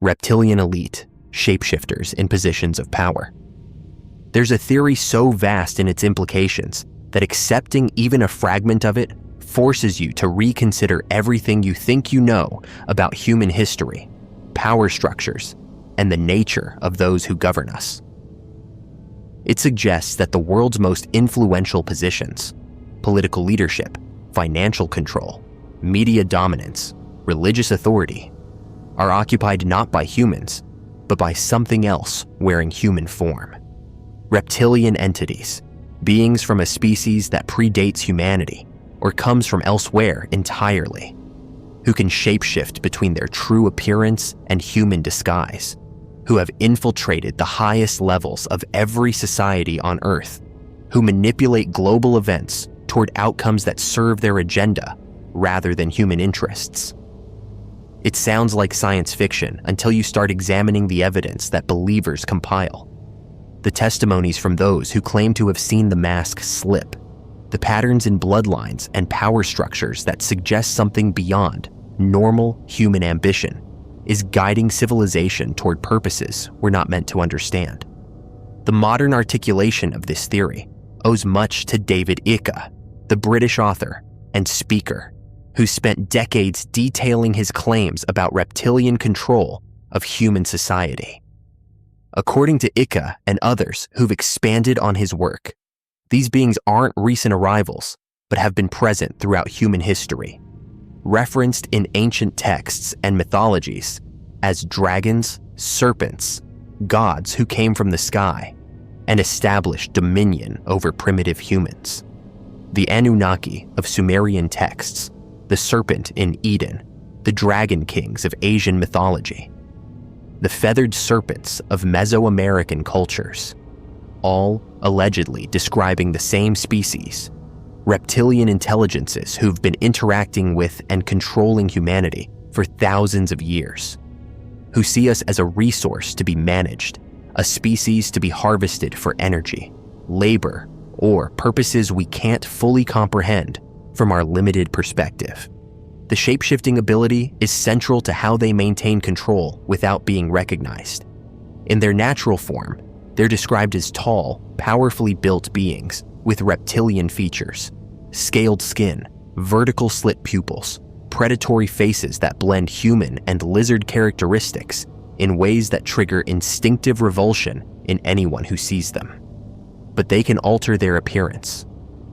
reptilian elite, shapeshifters in positions of power. There's a theory so vast in its implications that accepting even a fragment of it forces you to reconsider everything you think you know about human history, power structures, and the nature of those who govern us. It suggests that the world's most influential positions, political leadership, financial control, media dominance, religious authority, are occupied not by humans, but by something else wearing human form. Reptilian entities, beings from a species that predates humanity or comes from elsewhere entirely, who can shapeshift between their true appearance and human disguise, who have infiltrated the highest levels of every society on Earth, who manipulate global events toward outcomes that serve their agenda rather than human interests. It sounds like science fiction until you start examining the evidence that believers compile. The testimonies from those who claim to have seen the mask slip, the patterns in bloodlines and power structures that suggest something beyond normal human ambition is guiding civilization toward purposes we're not meant to understand. The modern articulation of this theory owes much to David Icke, the British author and speaker, who spent decades detailing his claims about reptilian control of human society. According to Icke and others who've expanded on his work, these beings aren't recent arrivals, but have been present throughout human history, referenced in ancient texts and mythologies as dragons, serpents, gods who came from the sky and established dominion over primitive humans. The Anunnaki of Sumerian texts, the serpent in Eden, the dragon kings of Asian mythology, the feathered serpents of Mesoamerican cultures, all allegedly describing the same species, reptilian intelligences who've been interacting with and controlling humanity for thousands of years, who see us as a resource to be managed, a species to be harvested for energy, labor, or purposes we can't fully comprehend from our limited perspective. The shapeshifting ability is central to how they maintain control without being recognized. In their natural form, they're described as tall, powerfully built beings with reptilian features, scaled skin, vertical slit pupils, predatory faces that blend human and lizard characteristics in ways that trigger instinctive revulsion in anyone who sees them. But they can alter their appearance,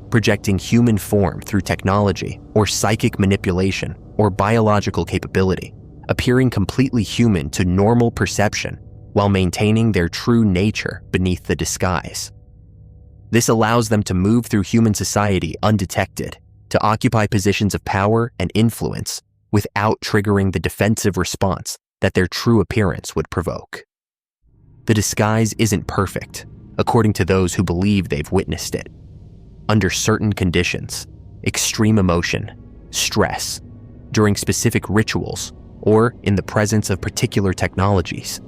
projecting human form through technology or psychic manipulation or biological capability, appearing completely human to normal perception while maintaining their true nature beneath the disguise. This allows them to move through human society undetected, to occupy positions of power and influence without triggering the defensive response that their true appearance would provoke. The disguise isn't perfect, according to those who believe they've witnessed it. Under certain conditions, extreme emotion, stress, during specific rituals, or in the presence of particular technologies,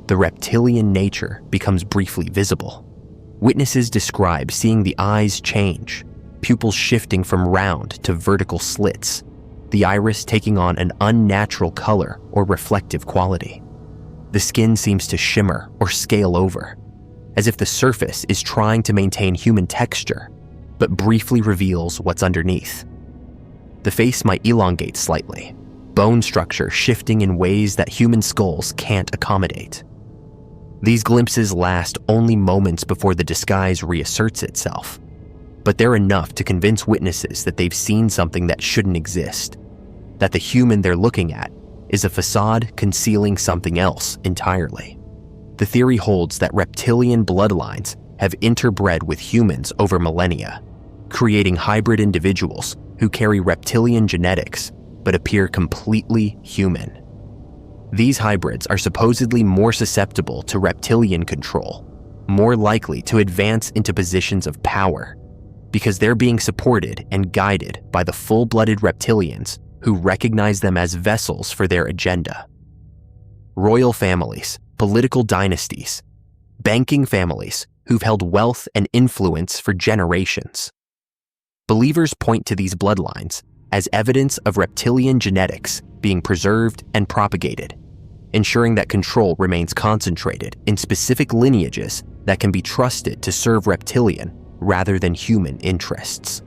the reptilian nature becomes briefly visible. Witnesses describe seeing the eyes change, pupils shifting from round to vertical slits, the iris taking on an unnatural color or reflective quality. The skin seems to shimmer or scale over, as if the surface is trying to maintain human texture, but briefly reveals what's underneath. The face might elongate slightly, bone structure shifting in ways that human skulls can't accommodate. These glimpses last only moments before the disguise reasserts itself, but they're enough to convince witnesses that they've seen something that shouldn't exist, that the human they're looking at is a facade concealing something else entirely. The theory holds that reptilian bloodlines have interbred with humans over millennia, creating hybrid individuals who carry reptilian genetics but appear completely human. These hybrids are supposedly more susceptible to reptilian control, more likely to advance into positions of power, because they're being supported and guided by the full-blooded reptilians who recognize them as vessels for their agenda. Royal families, political dynasties, banking families who've held wealth and influence for generations. Believers point to these bloodlines as evidence of reptilian genetics being preserved and propagated, ensuring that control remains concentrated in specific lineages that can be trusted to serve reptilian rather than human interests.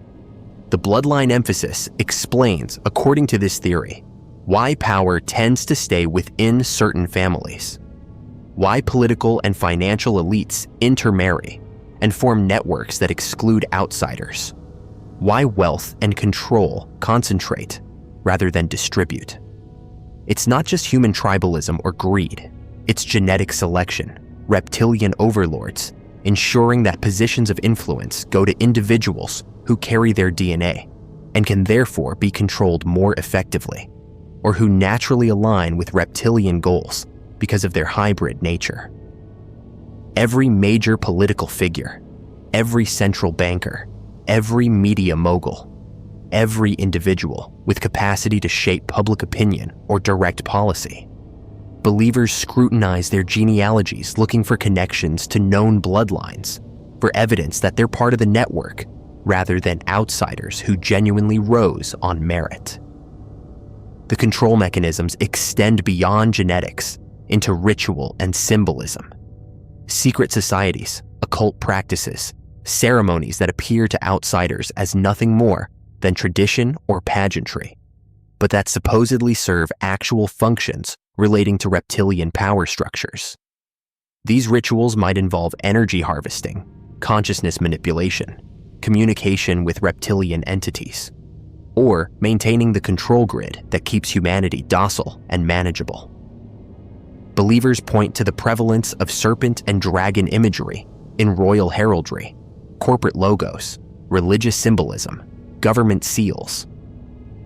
The bloodline emphasis explains, according to this theory, why power tends to stay within certain families, why political and financial elites intermarry and form networks that exclude outsiders, why wealth and control concentrate rather than distribute. It's not just human tribalism or greed, it's genetic selection, reptilian overlords, ensuring that positions of influence go to individuals who carry their DNA and can therefore be controlled more effectively, or who naturally align with reptilian goals because of their hybrid nature. Every major political figure, every central banker, every media mogul, every individual with capacity to shape public opinion or direct policy. Believers scrutinize their genealogies looking for connections to known bloodlines, for evidence that they're part of the network rather than outsiders who genuinely rose on merit. The control mechanisms extend beyond genetics into ritual and symbolism. Secret societies, occult practices, ceremonies that appear to outsiders as nothing more than tradition or pageantry, but that supposedly serve actual functions relating to reptilian power structures. These rituals might involve energy harvesting, consciousness manipulation, communication with reptilian entities, or maintaining the control grid that keeps humanity docile and manageable. Believers point to the prevalence of serpent and dragon imagery in royal heraldry, corporate logos, religious symbolism, government seals.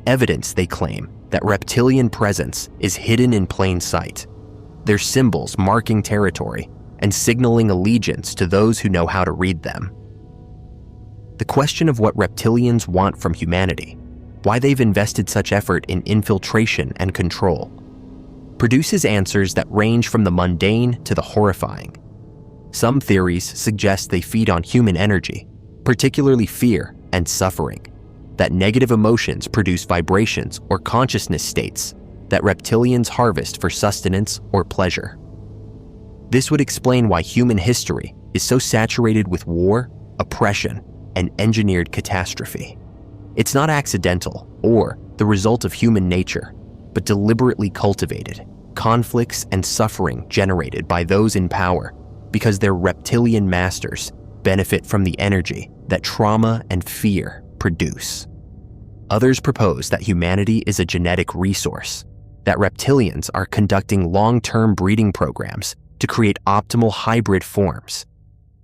Evidence, they claim, that reptilian presence is hidden in plain sight, their symbols marking territory and signaling allegiance to those who know how to read them. The question of what reptilians want from humanity, why they've invested such effort in infiltration and control, produces answers that range from the mundane to the horrifying. Some theories suggest they feed on human energy, particularly fear and suffering, that negative emotions produce vibrations or consciousness states that reptilians harvest for sustenance or pleasure. This would explain why human history is so saturated with war, oppression, and engineered catastrophe. It's not accidental or the result of human nature, but deliberately cultivated, conflicts and suffering generated by those in power because their reptilian masters benefit from the energy that trauma and fear produce. Others propose that humanity is a genetic resource, that reptilians are conducting long-term breeding programs to create optimal hybrid forms,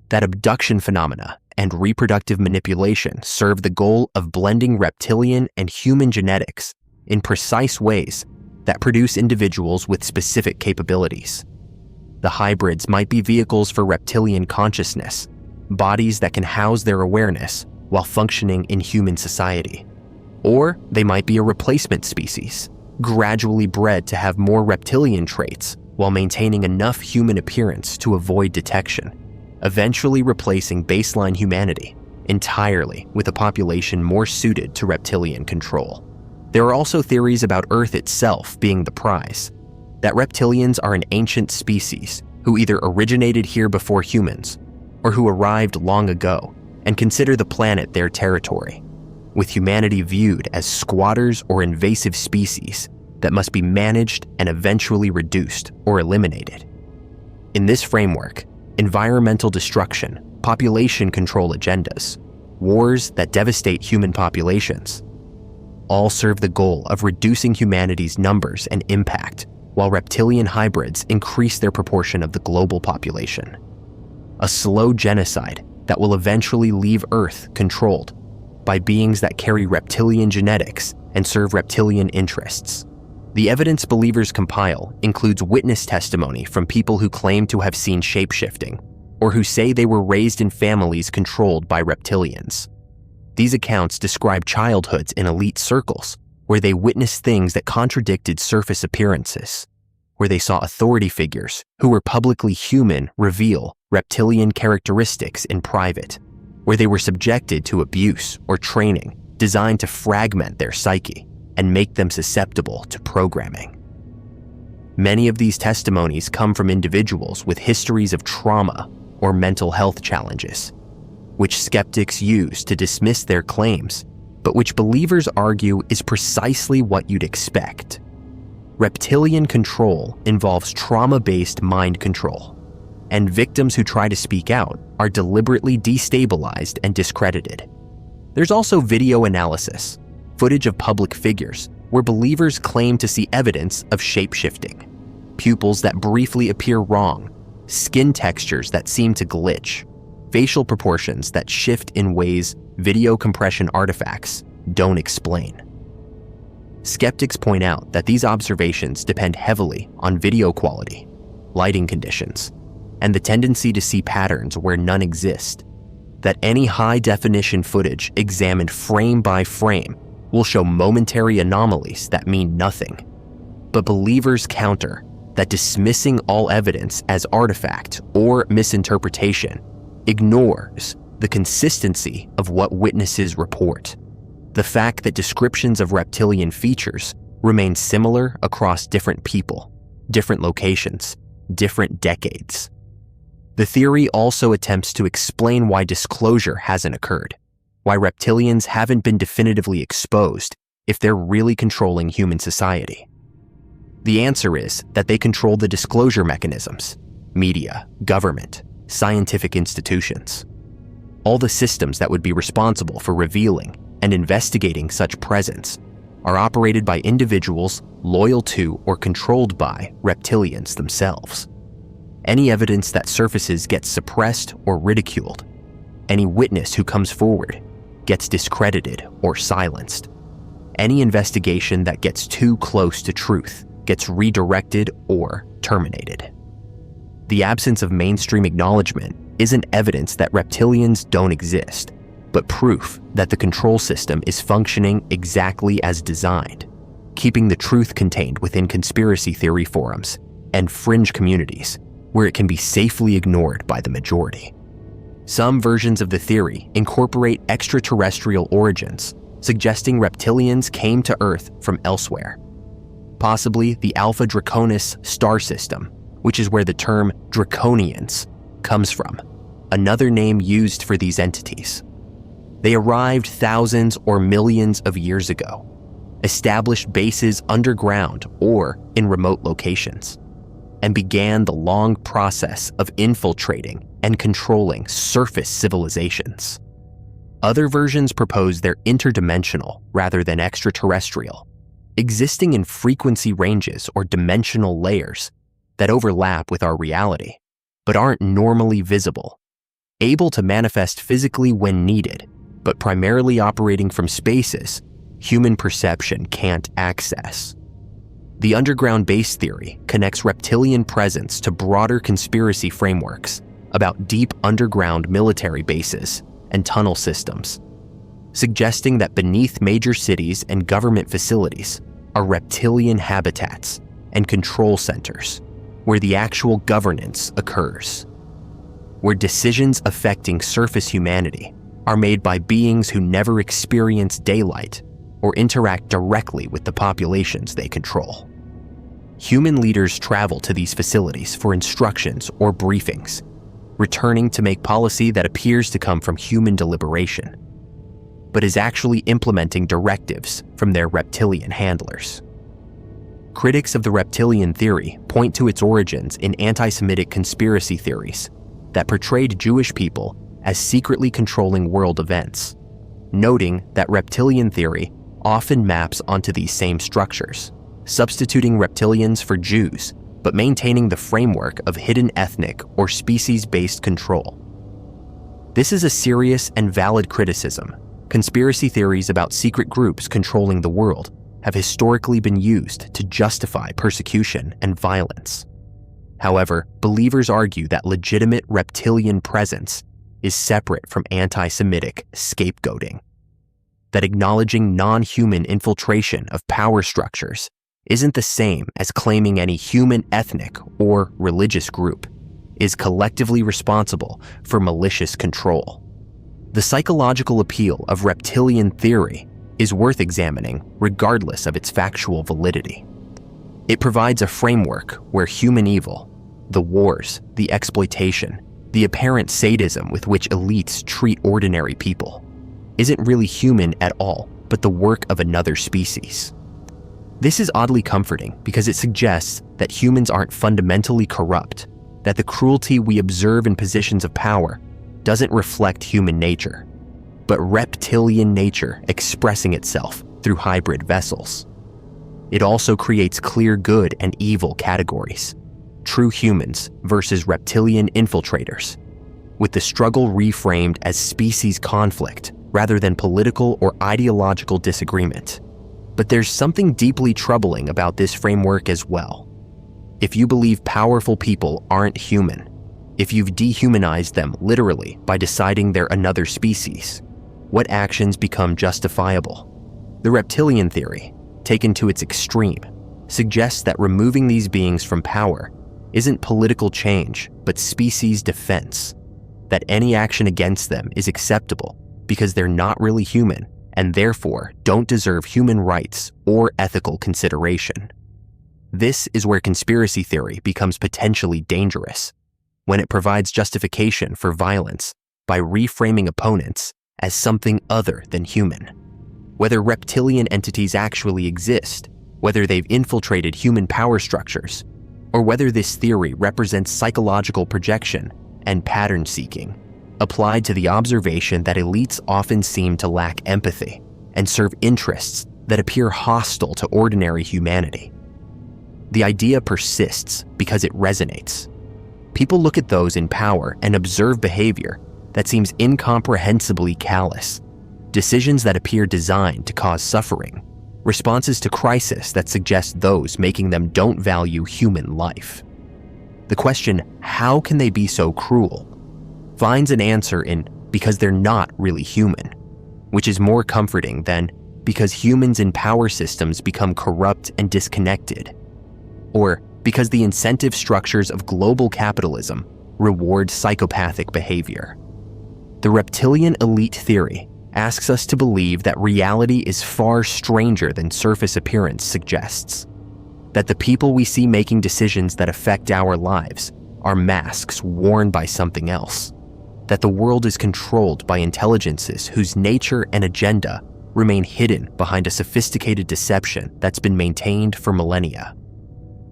that abduction phenomena and reproductive manipulation serve the goal of blending reptilian and human genetics in precise ways that produce individuals with specific capabilities. The hybrids might be vehicles for reptilian consciousness, bodies that can house their awareness while functioning in human society. Or they might be a replacement species, gradually bred to have more reptilian traits while maintaining enough human appearance to avoid detection, eventually replacing baseline humanity entirely with a population more suited to reptilian control. There are also theories about Earth itself being the prize, that reptilians are an ancient species who either originated here before humans or who arrived long ago and consider the planet their territory, with humanity viewed as squatters or invasive species that must be managed and eventually reduced or eliminated. In this framework, environmental destruction, population control agendas, wars that devastate human populations, all serve the goal of reducing humanity's numbers and impact, while reptilian hybrids increase their proportion of the global population. A slow genocide that will eventually leave Earth controlled by beings that carry reptilian genetics and serve reptilian interests. The evidence believers compile includes witness testimony from people who claim to have seen shapeshifting, or who say they were raised in families controlled by reptilians. These accounts describe childhoods in elite circles, where they witnessed things that contradicted surface appearances, where they saw authority figures who were publicly human reveal reptilian characteristics in private, where they were subjected to abuse or training designed to fragment their psyche and make them susceptible to programming. Many of these testimonies come from individuals with histories of trauma or mental health challenges, which skeptics use to dismiss their claims, but which believers argue is precisely what you'd expect. Reptilian control involves trauma-based mind control, and victims who try to speak out are deliberately destabilized and discredited. There's also video analysis, footage of public figures where believers claim to see evidence of shape-shifting, pupils that briefly appear wrong, skin textures that seem to glitch, facial proportions that shift in ways video compression artifacts don't explain. Skeptics point out that these observations depend heavily on video quality, lighting conditions, and the tendency to see patterns where none exist, that any high-definition footage examined frame by frame will show momentary anomalies that mean nothing. But believers counter that dismissing all evidence as artifact or misinterpretation ignores the consistency of what witnesses report. The fact that descriptions of reptilian features remain similar across different people, different locations, different decades. The theory also attempts to explain why disclosure hasn't occurred, why reptilians haven't been definitively exposed if they're really controlling human society. The answer is that they control the disclosure mechanisms: media, government, scientific institutions. All the systems that would be responsible for revealing and investigating such presence are operated by individuals loyal to or controlled by reptilians themselves. Any evidence that surfaces gets suppressed or ridiculed. Any witness who comes forward gets discredited or silenced. Any investigation that gets too close to truth gets redirected or terminated. The absence of mainstream acknowledgement isn't evidence that reptilians don't exist, but proof that the control system is functioning exactly as designed, keeping the truth contained within conspiracy theory forums and fringe communities where it can be safely ignored by the majority. Some versions of the theory incorporate extraterrestrial origins, suggesting reptilians came to Earth from elsewhere. Possibly the Alpha Draconis star system, which is where the term Draconians comes from, another name used for these entities. They arrived thousands or millions of years ago, established bases underground or in remote locations, and began the long process of infiltrating and controlling surface civilizations. Other versions propose they're interdimensional rather than extraterrestrial, existing in frequency ranges or dimensional layers that overlap with our reality, but aren't normally visible, able to manifest physically when needed, but primarily operating from spaces human perception can't access. The underground base theory connects reptilian presence to broader conspiracy frameworks about deep underground military bases and tunnel systems, suggesting that beneath major cities and government facilities are reptilian habitats and control centers where the actual governance occurs, where decisions affecting surface humanity are made by beings who never experience daylight or interact directly with the populations they control. Human leaders travel to these facilities for instructions or briefings, returning to make policy that appears to come from human deliberation, but is actually implementing directives from their reptilian handlers. Critics of the reptilian theory point to its origins in anti-Semitic conspiracy theories that portrayed Jewish people as secretly controlling world events, noting that reptilian theory often maps onto these same structures, substituting reptilians for Jews, but maintaining the framework of hidden ethnic or species-based control. This is a serious and valid criticism. Conspiracy theories about secret groups controlling the world have historically been used to justify persecution and violence. However, believers argue that legitimate reptilian presence is separate from anti-Semitic scapegoating, that acknowledging non-human infiltration of power structures isn't the same as claiming any human ethnic or religious group is collectively responsible for malicious control. The psychological appeal of reptilian theory is worth examining regardless of its factual validity. It provides a framework where human evil, the wars, the exploitation, the apparent sadism with which elites treat ordinary people, isn't really human at all, but the work of another species. This is oddly comforting because it suggests that humans aren't fundamentally corrupt, that the cruelty we observe in positions of power doesn't reflect human nature, but reptilian nature expressing itself through hybrid vessels. It also creates clear good and evil categories, true humans versus reptilian infiltrators, with the struggle reframed as species conflict rather than political or ideological disagreement. But there's something deeply troubling about this framework as well. If you believe powerful people aren't human, if you've dehumanized them literally by deciding they're another species, what actions become justifiable? The reptilian theory, taken to its extreme, suggests that removing these beings from power isn't political change, but species defense, that any action against them is acceptable because they're not really human and therefore don't deserve human rights or ethical consideration. This is where conspiracy theory becomes potentially dangerous, when it provides justification for violence by reframing opponents as something other than human. Whether reptilian entities actually exist, whether they've infiltrated human power structures, or whether this theory represents psychological projection and pattern seeking, applied to the observation that elites often seem to lack empathy and serve interests that appear hostile to ordinary humanity. The idea persists because it resonates. People look at those in power and observe behavior that seems incomprehensibly callous, decisions that appear designed to cause suffering, responses to crisis that suggest those making them don't value human life. The question, how can they be so cruel, finds an answer in because they're not really human, which is more comforting than because humans in power systems become corrupt and disconnected, or because the incentive structures of global capitalism reward psychopathic behavior. The reptilian elite theory asks us to believe that reality is far stranger than surface appearance suggests, that the people we see making decisions that affect our lives are masks worn by something else, that the world is controlled by intelligences whose nature and agenda remain hidden behind a sophisticated deception that's been maintained for millennia.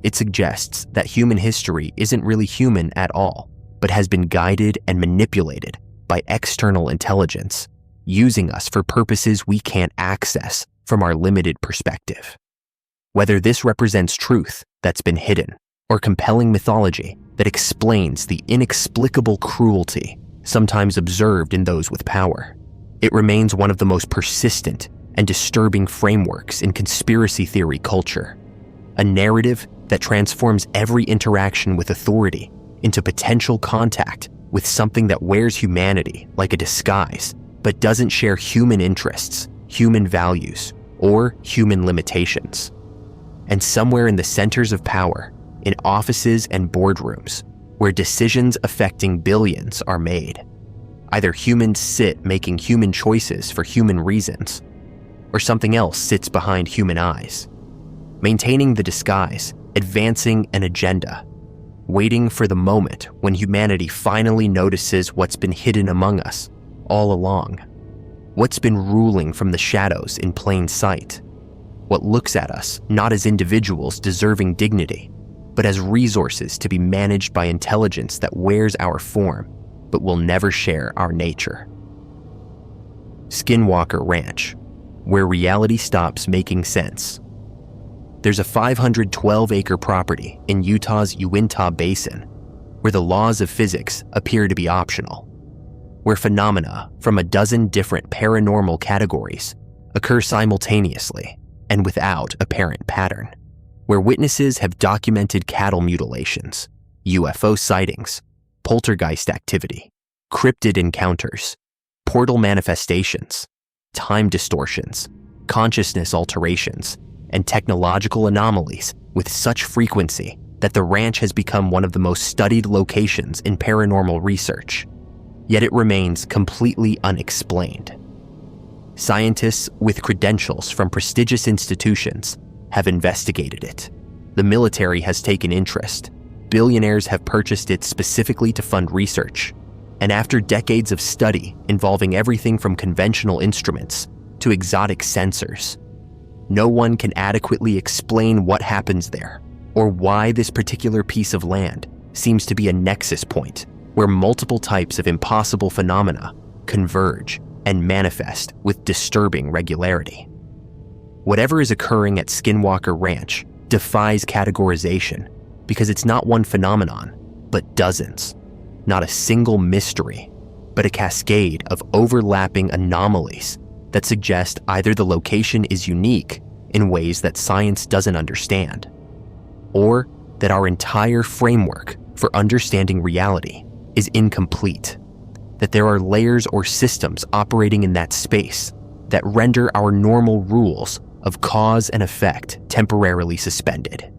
It suggests that human history isn't really human at all, but has been guided and manipulated by external intelligence, using us for purposes we can't access from our limited perspective. Whether this represents truth that's been hidden, or compelling mythology that explains the inexplicable cruelty sometimes observed in those with power, it remains one of the most persistent and disturbing frameworks in conspiracy theory culture, a narrative that transforms every interaction with authority into potential contact with something that wears humanity like a disguise, but doesn't share human interests, human values, or human limitations. And somewhere in the centers of power, in offices and boardrooms, where decisions affecting billions are made, either humans sit making human choices for human reasons, or something else sits behind human eyes, maintaining the disguise, advancing an agenda, waiting for the moment when humanity finally notices what's been hidden among us all along, what's been ruling from the shadows in plain sight, what looks at us not as individuals deserving dignity, but as resources to be managed by intelligence that wears our form but will never share our nature. Skinwalker Ranch, where reality stops making sense. There's a 512-acre property in Utah's Uinta Basin where the laws of physics appear to be optional, where phenomena from a dozen different paranormal categories occur simultaneously and without apparent pattern, where witnesses have documented cattle mutilations, UFO sightings, poltergeist activity, cryptid encounters, portal manifestations, time distortions, consciousness alterations, and technological anomalies with such frequency that the ranch has become one of the most studied locations in paranormal research. Yet it remains completely unexplained. Scientists with credentials from prestigious institutions have investigated it, The military has taken interest. Billionaires have purchased it specifically to fund research. And after decades of study involving everything from conventional instruments to exotic sensors, no one can adequately explain what happens there or why this particular piece of land seems to be a nexus point where multiple types of impossible phenomena converge and manifest with disturbing regularity. Whatever is occurring at Skinwalker Ranch defies categorization because it's not one phenomenon, but dozens. Not a single mystery, but a cascade of overlapping anomalies that suggest either the location is unique in ways that science doesn't understand, or that our entire framework for understanding reality is incomplete, that there are layers or systems operating in that space that render our normal rules of cause and effect temporarily suspended,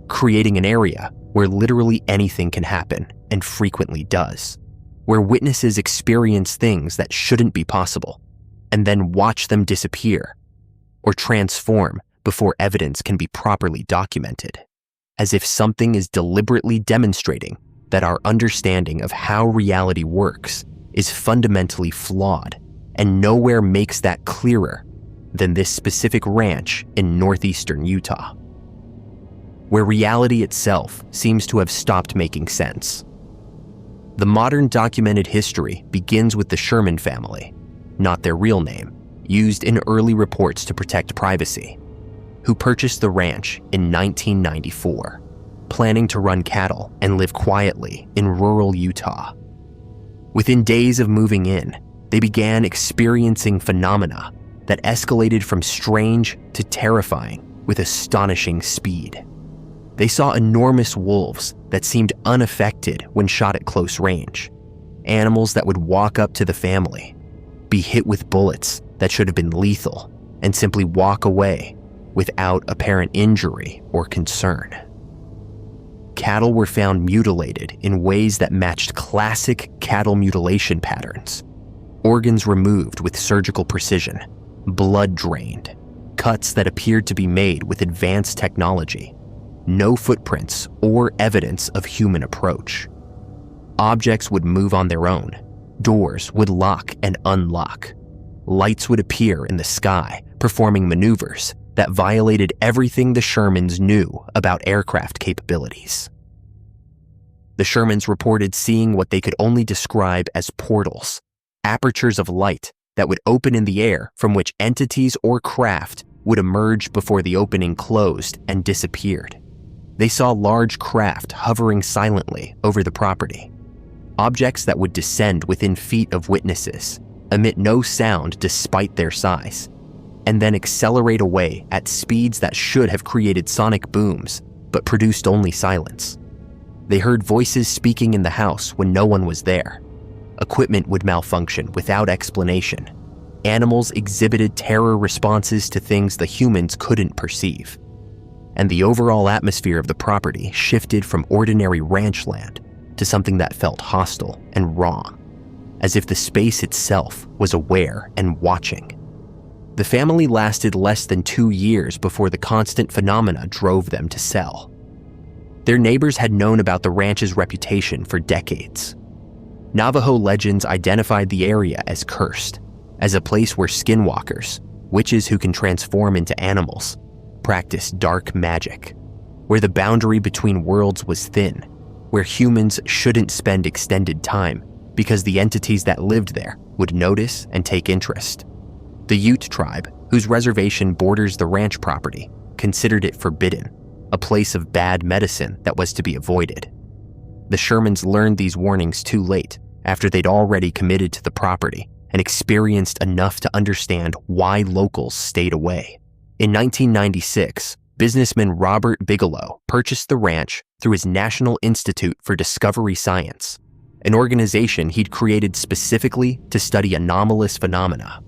creating an area where literally anything can happen and frequently does, where witnesses experience things that shouldn't be possible and then watch them disappear or transform before evidence can be properly documented, as if something is deliberately demonstrating that our understanding of how reality works is fundamentally flawed, and nowhere makes that clearer than this specific ranch in northeastern Utah, where reality itself seems to have stopped making sense. The modern documented history begins with the Sherman family, not their real name, used in early reports to protect privacy, who purchased the ranch in 1994, planning to run cattle and live quietly in rural Utah. Within days of moving in, they began experiencing phenomena that escalated from strange to terrifying with astonishing speed. They saw enormous wolves that seemed unaffected when shot at close range, animals that would walk up to the family, be hit with bullets that should have been lethal, and simply walk away without apparent injury or concern. Cattle were found mutilated in ways that matched classic cattle mutilation patterns. Organs removed with surgical precision, blood drained, cuts that appeared to be made with advanced technology, no footprints or evidence of human approach. Objects would move on their own, doors would lock and unlock, lights would appear in the sky, performing maneuvers that violated everything the Shermans knew about aircraft capabilities. The Shermans reported seeing what they could only describe as portals, apertures of light that would open in the air from which entities or craft would emerge before the opening closed and disappeared. They saw large craft hovering silently over the property, objects that would descend within feet of witnesses, emit no sound despite their size, and then accelerate away at speeds that should have created sonic booms, but produced only silence. They heard voices speaking in the house when no one was there. Equipment would malfunction without explanation. Animals exhibited terror responses to things the humans couldn't perceive. And the overall atmosphere of the property shifted from ordinary ranch land to something that felt hostile and wrong, as if the space itself was aware and watching. The family lasted less than 2 years before the constant phenomena drove them to sell. Their neighbors had known about the ranch's reputation for decades. Navajo legends identified the area as cursed, as a place where skinwalkers, witches who can transform into animals, practice dark magic, where the boundary between worlds was thin, where humans shouldn't spend extended time because the entities that lived there would notice and take interest. The Ute tribe, whose reservation borders the ranch property, considered it forbidden, a place of bad medicine that was to be avoided. The Shermans learned these warnings too late, after they'd already committed to the property and experienced enough to understand why locals stayed away. In 1996, businessman Robert Bigelow purchased the ranch through his National Institute for Discovery Science, an organization he'd created specifically to study anomalous phenomena.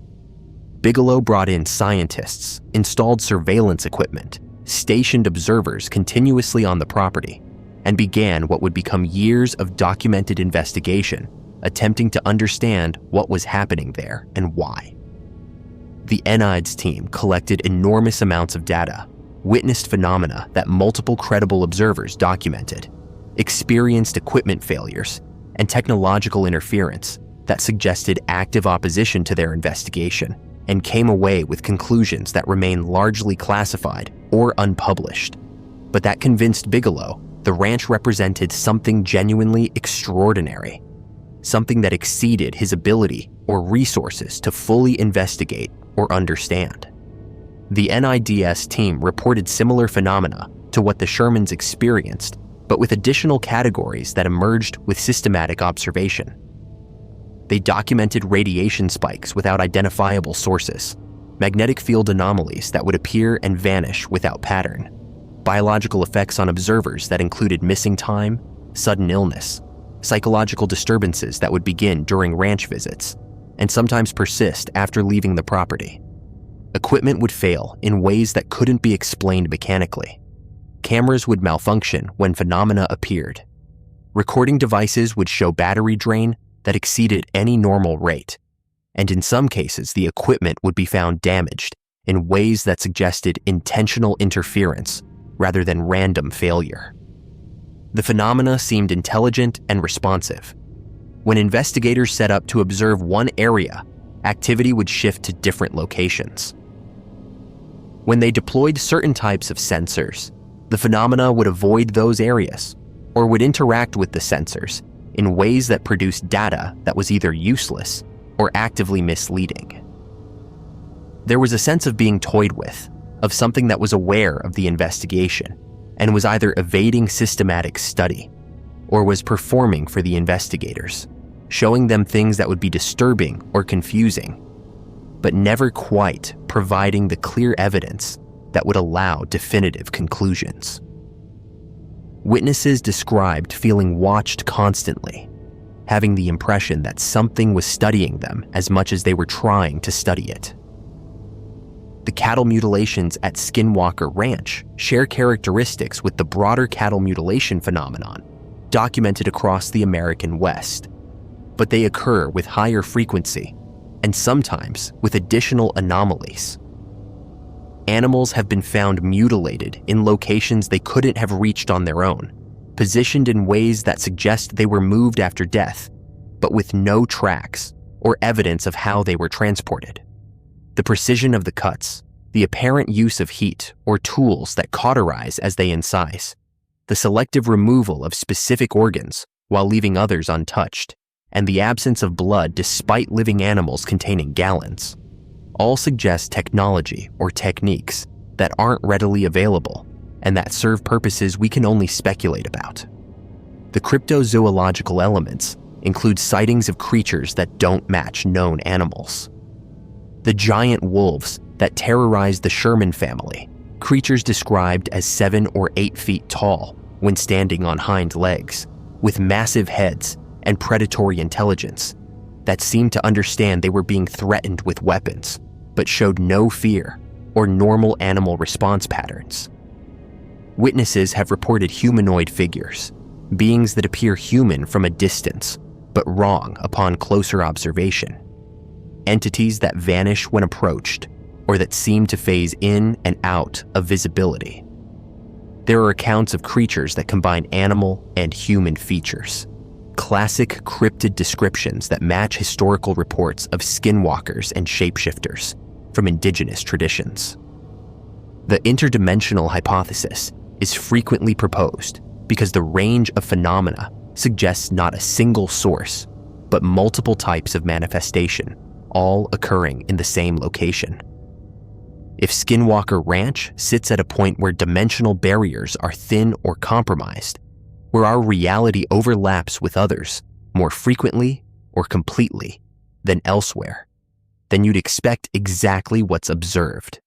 Bigelow brought in scientists, installed surveillance equipment, stationed observers continuously on the property, and began what would become years of documented investigation, attempting to understand what was happening there and why. The NIDS team collected enormous amounts of data, witnessed phenomena that multiple credible observers documented, experienced equipment failures, and technological interference that suggested active opposition to their investigation, and came away with conclusions that remain largely classified or unpublished, but that convinced Bigelow the ranch represented something genuinely extraordinary, something that exceeded his ability or resources to fully investigate or understand. The NIDS team reported similar phenomena to what the Shermans experienced, but with additional categories that emerged with systematic observation. They documented radiation spikes without identifiable sources, magnetic field anomalies that would appear and vanish without pattern, biological effects on observers that included missing time, sudden illness, psychological disturbances that would begin during ranch visits and sometimes persist after leaving the property. Equipment would fail in ways that couldn't be explained mechanically. Cameras would malfunction when phenomena appeared. Recording devices would show battery drain that exceeded any normal rate, and in some cases the equipment would be found damaged in ways that suggested intentional interference rather than random failure. The phenomena seemed intelligent and responsive. When investigators set up to observe one area, activity would shift to different locations. When they deployed certain types of sensors, the phenomena would avoid those areas or would interact with the sensors in ways that produced data that was either useless or actively misleading. There was a sense of being toyed with, of something that was aware of the investigation and was either evading systematic study or was performing for the investigators, showing them things that would be disturbing or confusing, but never quite providing the clear evidence that would allow definitive conclusions. Witnesses described feeling watched constantly, having the impression that something was studying them as much as they were trying to study it. The cattle mutilations at Skinwalker Ranch share characteristics with the broader cattle mutilation phenomenon documented across the American West, but they occur with higher frequency and sometimes with additional anomalies. Animals have been found mutilated in locations they couldn't have reached on their own, positioned in ways that suggest they were moved after death, but with no tracks or evidence of how they were transported. The precision of the cuts, the apparent use of heat or tools that cauterize as they incise, the selective removal of specific organs while leaving others untouched, and the absence of blood despite living animals containing gallons, all suggest technology or techniques that aren't readily available and that serve purposes we can only speculate about. The cryptozoological elements include sightings of creatures that don't match known animals. The giant wolves that terrorized the Sherman family, creatures described as 7 or 8 feet tall when standing on hind legs, with massive heads and predatory intelligence that seemed to understand they were being threatened with weapons, but showed no fear or normal animal response patterns. Witnesses have reported humanoid figures, beings that appear human from a distance, but wrong upon closer observation. Entities that vanish when approached, or that seem to phase in and out of visibility. There are accounts of creatures that combine animal and human features. Classic cryptid descriptions that match historical reports of skinwalkers and shapeshifters from indigenous traditions. The interdimensional hypothesis is frequently proposed because the range of phenomena suggests not a single source, but multiple types of manifestation, all occurring in the same location. If Skinwalker Ranch sits at a point where dimensional barriers are thin or compromised, where our reality overlaps with others more frequently or completely than elsewhere, then you'd expect exactly what's observed.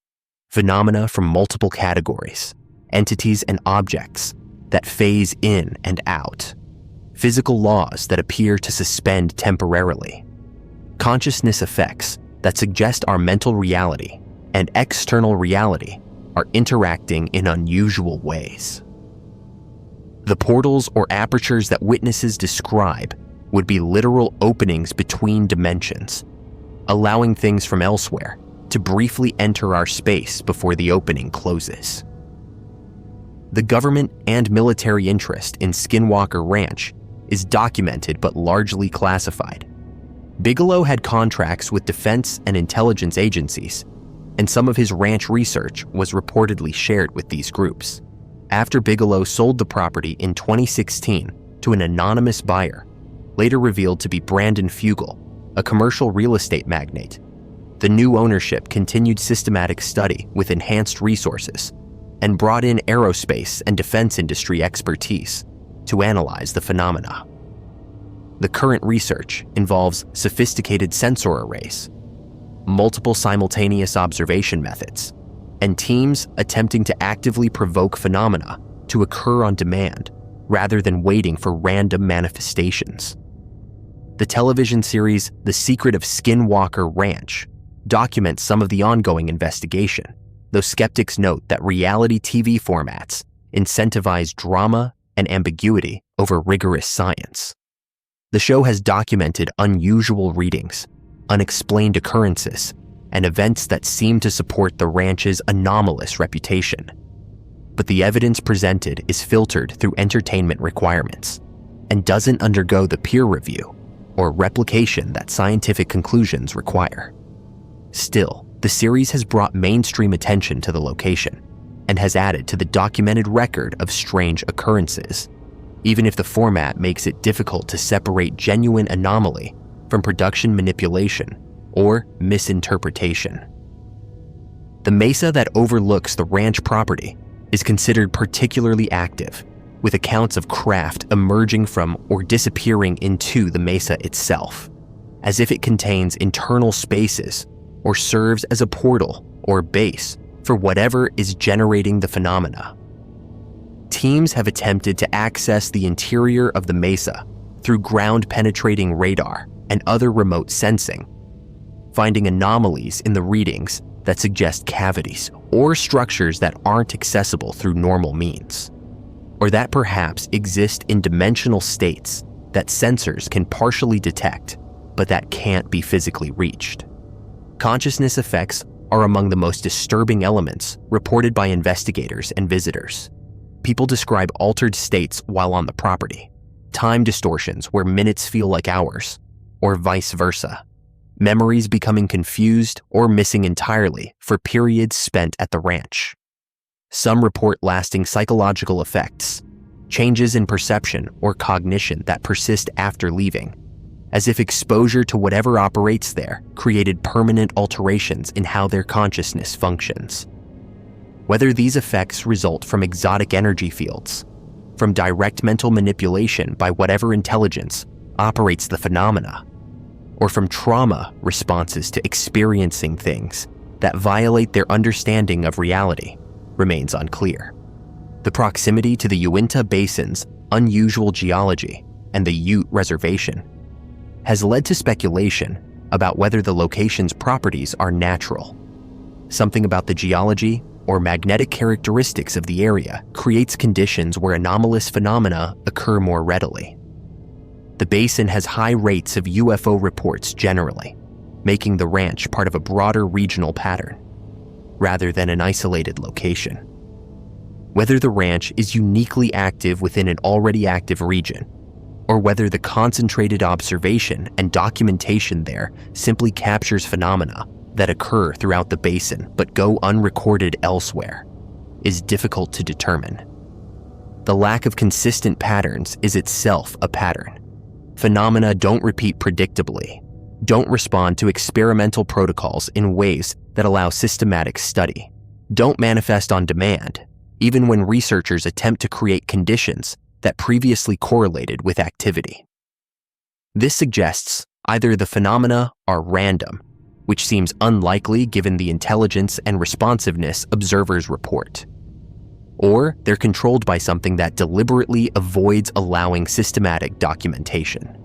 Phenomena from multiple categories, entities and objects that phase in and out, physical laws that appear to suspend temporarily, consciousness effects that suggest our mental reality and external reality are interacting in unusual ways. The portals or apertures that witnesses describe would be literal openings between dimensions, allowing things from elsewhere to briefly enter our space before the opening closes. The government and military interest in Skinwalker Ranch is documented but largely classified. Bigelow had contracts with defense and intelligence agencies, and some of his ranch research was reportedly shared with these groups. After Bigelow sold the property in 2016 to an anonymous buyer, later revealed to be Brandon Fugel, a commercial real estate magnate, the new ownership continued systematic study with enhanced resources and brought in aerospace and defense industry expertise to analyze the phenomena. The current research involves sophisticated sensor arrays, multiple simultaneous observation methods, and teams attempting to actively provoke phenomena to occur on demand rather than waiting for random manifestations. The television series The Secret of Skinwalker Ranch documents some of the ongoing investigation, though skeptics note that reality TV formats incentivize drama and ambiguity over rigorous science. The show has documented unusual readings, unexplained occurrences, and events that seem to support the ranch's anomalous reputation. But the evidence presented is filtered through entertainment requirements and doesn't undergo the peer review or replication that scientific conclusions require. Still, the series has brought mainstream attention to the location and has added to the documented record of strange occurrences, even if the format makes it difficult to separate genuine anomaly from production manipulation or misinterpretation. The mesa that overlooks the ranch property is considered particularly active, with accounts of craft emerging from or disappearing into the mesa itself, as if it contains internal spaces or serves as a portal or base for whatever is generating the phenomena. Teams have attempted to access the interior of the mesa through ground-penetrating radar and other remote sensing, finding anomalies in the readings that suggest cavities or structures that aren't accessible through normal means, or that perhaps exist in dimensional states that sensors can partially detect, but that can't be physically reached. Consciousness effects are among the most disturbing elements reported by investigators and visitors. People describe altered states while on the property, time distortions where minutes feel like hours, or vice versa, memories becoming confused or missing entirely for periods spent at the ranch. Some report lasting psychological effects, changes in perception or cognition that persist after leaving, as if exposure to whatever operates there created permanent alterations in how their consciousness functions. Whether these effects result from exotic energy fields, from direct mental manipulation by whatever intelligence operates the phenomena, or from trauma responses to experiencing things that violate their understanding of reality, remains unclear. The proximity to the Uinta Basin's unusual geology and the Ute Reservation has led to speculation about whether the location's properties are natural. Something about the geology or magnetic characteristics of the area creates conditions where anomalous phenomena occur more readily. The basin has high rates of UFO reports generally, making the ranch part of a broader regional pattern, rather than an isolated location. Whether the ranch is uniquely active within an already active region, or whether the concentrated observation and documentation there simply captures phenomena that occur throughout the basin but go unrecorded elsewhere, is difficult to determine. The lack of consistent patterns is itself a pattern. Phenomena don't repeat predictably, don't respond to experimental protocols in ways that allow systematic study, don't manifest on demand, even when researchers attempt to create conditions that previously correlated with activity. This suggests either the phenomena are random, which seems unlikely given the intelligence and responsiveness observers report, or they're controlled by something that deliberately avoids allowing systematic documentation.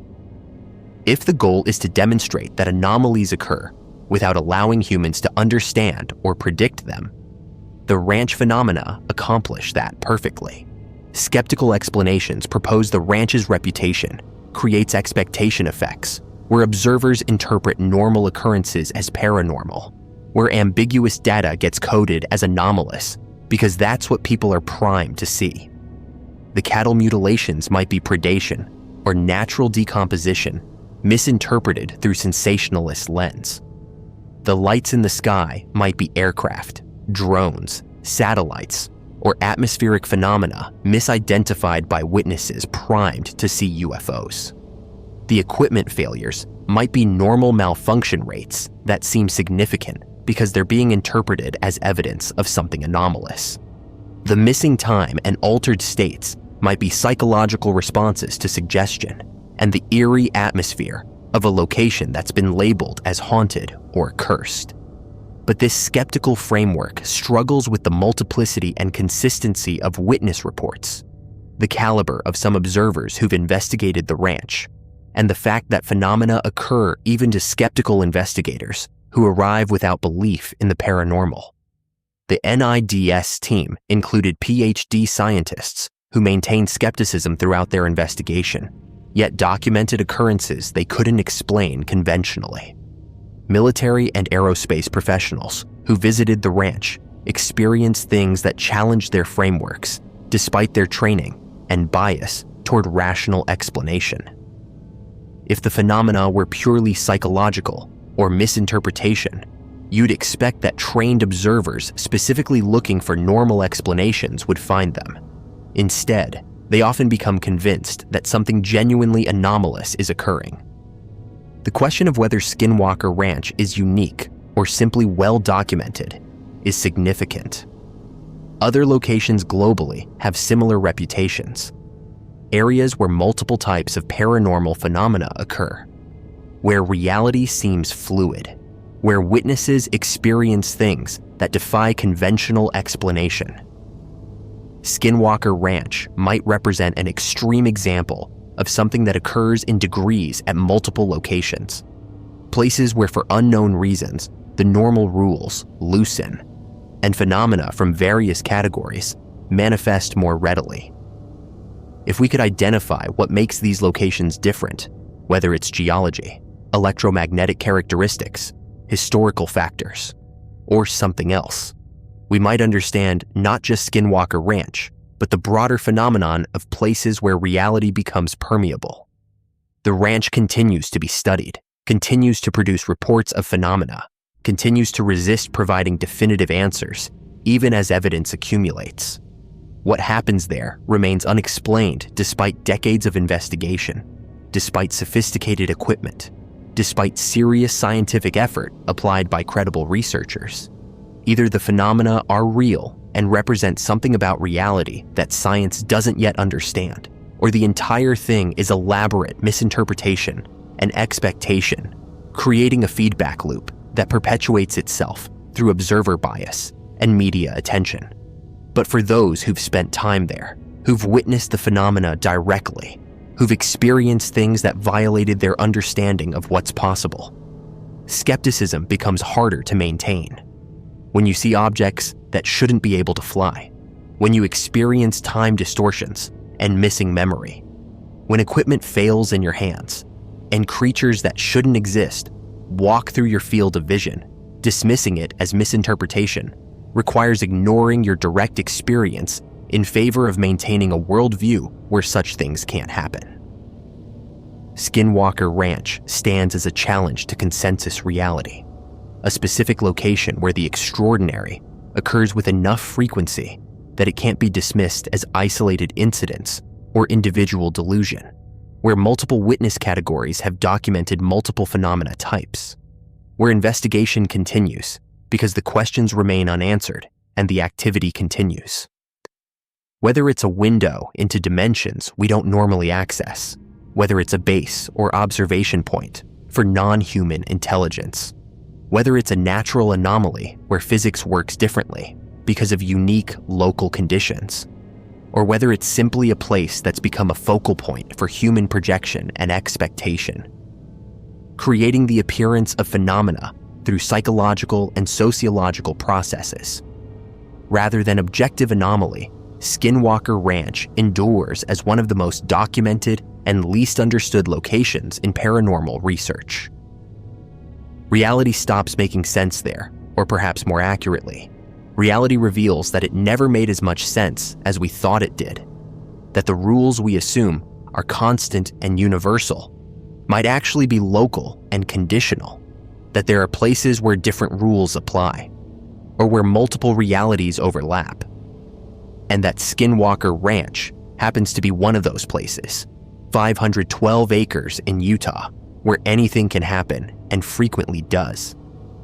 If the goal is to demonstrate that anomalies occur without allowing humans to understand or predict them, the ranch phenomena accomplish that perfectly. Skeptical explanations propose the ranch's reputation creates expectation effects, where observers interpret normal occurrences as paranormal, where ambiguous data gets coded as anomalous, because that's what people are primed to see. The cattle mutilations might be predation or natural decomposition misinterpreted through sensationalist lens. The lights in the sky might be aircraft, drones, satellites, or atmospheric phenomena misidentified by witnesses primed to see UFOs. The equipment failures might be normal malfunction rates that seem significant because they're being interpreted as evidence of something anomalous. The missing time and altered states might be psychological responses to suggestion and the eerie atmosphere of a location that's been labeled as haunted or cursed. But this skeptical framework struggles with the multiplicity and consistency of witness reports, the caliber of some observers who've investigated the ranch, and the fact that phenomena occur even to skeptical investigators who arrive without belief in the paranormal. The NIDS team included PhD scientists who maintained skepticism throughout their investigation, yet documented occurrences they couldn't explain conventionally. Military and aerospace professionals who visited the ranch experienced things that challenged their frameworks despite their training and bias toward rational explanation. If the phenomena were purely psychological or misinterpretation, you'd expect that trained observers specifically looking for normal explanations would find them. Instead, they often become convinced that something genuinely anomalous is occurring. The question of whether Skinwalker Ranch is unique or simply well documented is significant. Other locations globally have similar reputations. Areas where multiple types of paranormal phenomena occur, where reality seems fluid, where witnesses experience things that defy conventional explanation. Skinwalker Ranch might represent an extreme example of something that occurs in degrees at multiple locations, places where for unknown reasons the normal rules loosen, and phenomena from various categories manifest more readily. If we could identify what makes these locations different, whether it's geology, electromagnetic characteristics, historical factors, or something else, we might understand not just Skinwalker Ranch, but the broader phenomenon of places where reality becomes permeable. The ranch continues to be studied, continues to produce reports of phenomena, continues to resist providing definitive answers, even as evidence accumulates. What happens there remains unexplained despite decades of investigation, despite sophisticated equipment, despite serious scientific effort applied by credible researchers. Either the phenomena are real and represent something about reality that science doesn't yet understand, or the entire thing is elaborate misinterpretation and expectation, creating a feedback loop that perpetuates itself through observer bias and media attention. But for those who've spent time there, who've witnessed the phenomena directly, who've experienced things that violated their understanding of what's possible, skepticism becomes harder to maintain. When you see objects that shouldn't be able to fly, when you experience time distortions and missing memory, when equipment fails in your hands, and creatures that shouldn't exist walk through your field of vision, dismissing it as misinterpretation requires ignoring your direct experience in favor of maintaining a worldview where such things can't happen. Skinwalker Ranch stands as a challenge to consensus reality, a specific location where the extraordinary occurs with enough frequency that it can't be dismissed as isolated incidents or individual delusion, where multiple witness categories have documented multiple phenomena types, where investigation continues because the questions remain unanswered and the activity continues. Whether it's a window into dimensions we don't normally access, whether it's a base or observation point for non-human intelligence, whether it's a natural anomaly where physics works differently because of unique local conditions, or whether it's simply a place that's become a focal point for human projection and expectation. Creating the appearance of phenomena through psychological and sociological processes. Rather than objective anomaly, Skinwalker Ranch endures as one of the most documented and least understood locations in paranormal research. Reality stops making sense there, or perhaps more accurately, Reality reveals that it never made as much sense as we thought it did, that the rules we assume are constant and universal might actually be local and conditional, that there are places where different rules apply, or where multiple realities overlap, and that Skinwalker Ranch happens to be one of those places, 512 acres in Utah, where anything can happen and frequently does,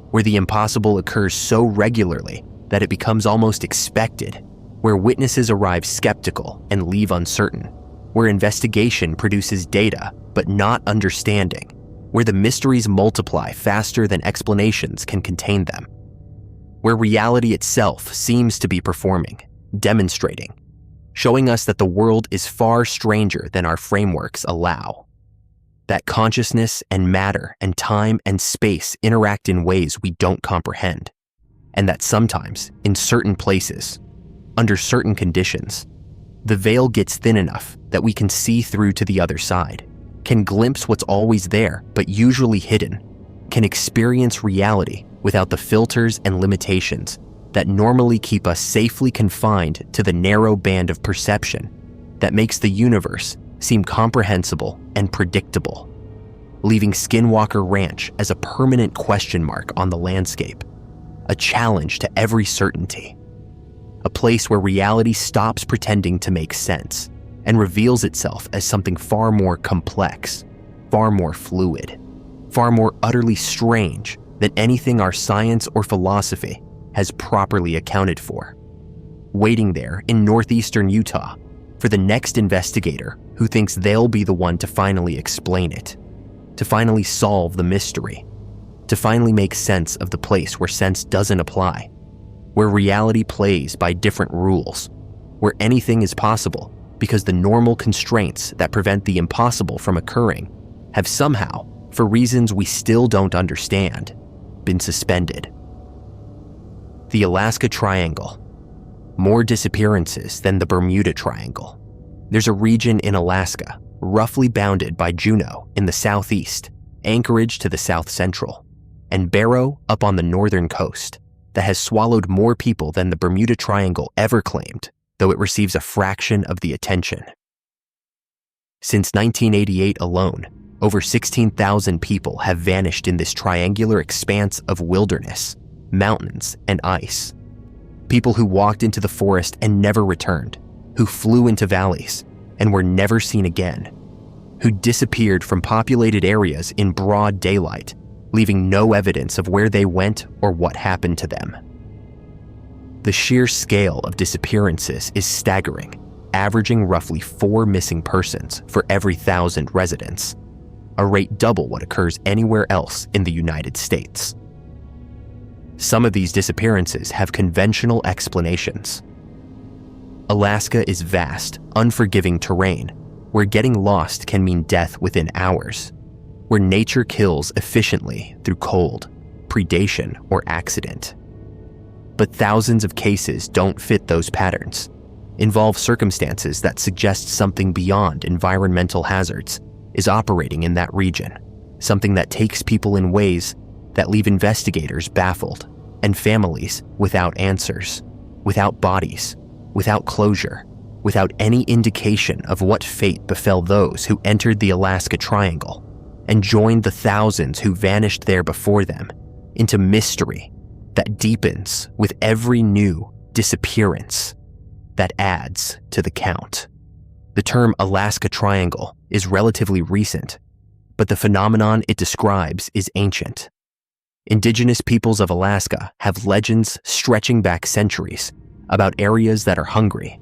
where the impossible occurs so regularly that it becomes almost expected, where witnesses arrive skeptical and leave uncertain, where investigation produces data but not understanding, where the mysteries multiply faster than explanations can contain them, where reality itself seems to be performing, demonstrating, showing us that the world is far stranger than our frameworks allow, that consciousness and matter and time and space interact in ways we don't comprehend, and that sometimes, in certain places, under certain conditions, the veil gets thin enough that we can see through to the other side, can glimpse what's always there but usually hidden, can experience reality without the filters and limitations that normally keep us safely confined to the narrow band of perception that makes the universe seem comprehensible and predictable, leaving Skinwalker Ranch as a permanent question mark on the landscape, a challenge to every certainty, a place where reality stops pretending to make sense and reveals itself as something far more complex, far more fluid, far more utterly strange than anything our science or philosophy has properly accounted for, waiting there in northeastern Utah for the next investigator who thinks they'll be the one to finally explain it, to finally solve the mystery, to finally make sense of the place where sense doesn't apply, where reality plays by different rules, where anything is possible because the normal constraints that prevent the impossible from occurring have somehow, for reasons we still don't understand, been suspended. The Alaska Triangle. More disappearances than the Bermuda Triangle. There's a region in Alaska, roughly bounded by Juneau in the southeast, Anchorage to the south central, and Barrow up on the northern coast, that has swallowed more people than the Bermuda Triangle ever claimed, though it receives a fraction of the attention. Since 1988 alone, over 16,000 people have vanished in this triangular expanse of wilderness, mountains, and ice. People who walked into the forest and never returned, who flew into valleys and were never seen again, who disappeared from populated areas in broad daylight, leaving no evidence of where they went or what happened to them. The sheer scale of disappearances is staggering, averaging roughly 4 missing persons for every 1,000 residents, a rate double what occurs anywhere else in the United States. Some of these disappearances have conventional explanations. Alaska is vast, unforgiving terrain where getting lost can mean death within hours, where nature kills efficiently through cold, predation, or accident. But thousands of cases don't fit those patterns, involve circumstances that suggest something beyond environmental hazards is operating in that region, something that takes people in ways that leave investigators baffled and families without answers, without bodies, without closure, without any indication of what fate befell those who entered the Alaska Triangle and joined the thousands who vanished there before them into mystery that deepens with every new disappearance that adds to the count. The term Alaska Triangle is relatively recent, but the phenomenon it describes is ancient. Indigenous peoples of Alaska have legends stretching back centuries about areas that are hungry,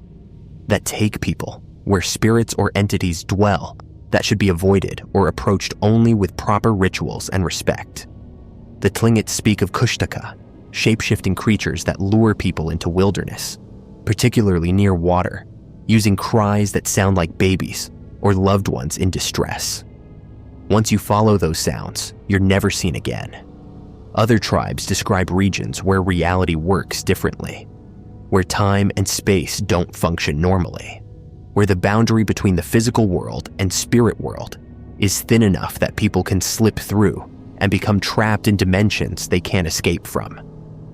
that take people, where spirits or entities dwell that should be avoided or approached only with proper rituals and respect. The Tlingits speak of Kushtaka, shape-shifting creatures that lure people into wilderness, particularly near water, using cries that sound like babies or loved ones in distress. Once you follow those sounds, you're never seen again. Other tribes describe regions where reality works differently, where time and space don't function normally, where the boundary between the physical world and spirit world is thin enough that people can slip through and become trapped in dimensions they can't escape from.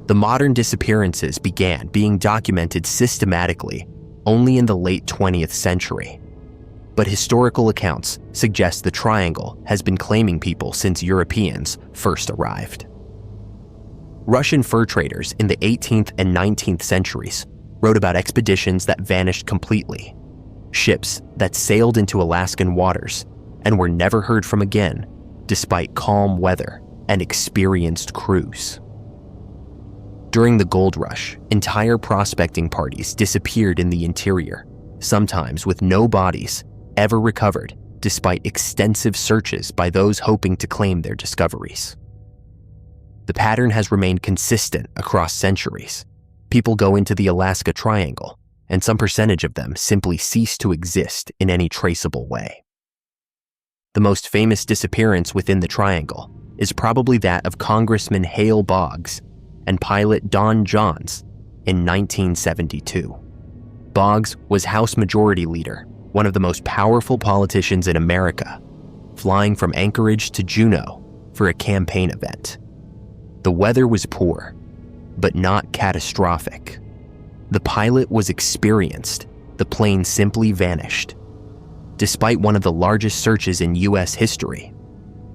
The modern disappearances began being documented systematically only in the late 20th century. But historical accounts suggest the triangle has been claiming people since Europeans first arrived. Russian fur traders in the 18th and 19th centuries wrote about expeditions that vanished completely, ships that sailed into Alaskan waters and were never heard from again despite calm weather and experienced crews. During the gold rush, entire prospecting parties disappeared in the interior, sometimes with no bodies ever recovered despite extensive searches by those hoping to claim their discoveries. The pattern has remained consistent across centuries. People go into the Alaska Triangle, and some percentage of them simply cease to exist in any traceable way. The most famous disappearance within the Triangle is probably that of Congressman Hale Boggs and pilot Don Johns in 1972. Boggs was House Majority Leader, one of the most powerful politicians in America, flying from Anchorage to Juneau for a campaign event. The weather was poor, but not catastrophic. The pilot was experienced. The plane simply vanished. Despite one of the largest searches in U.S. history,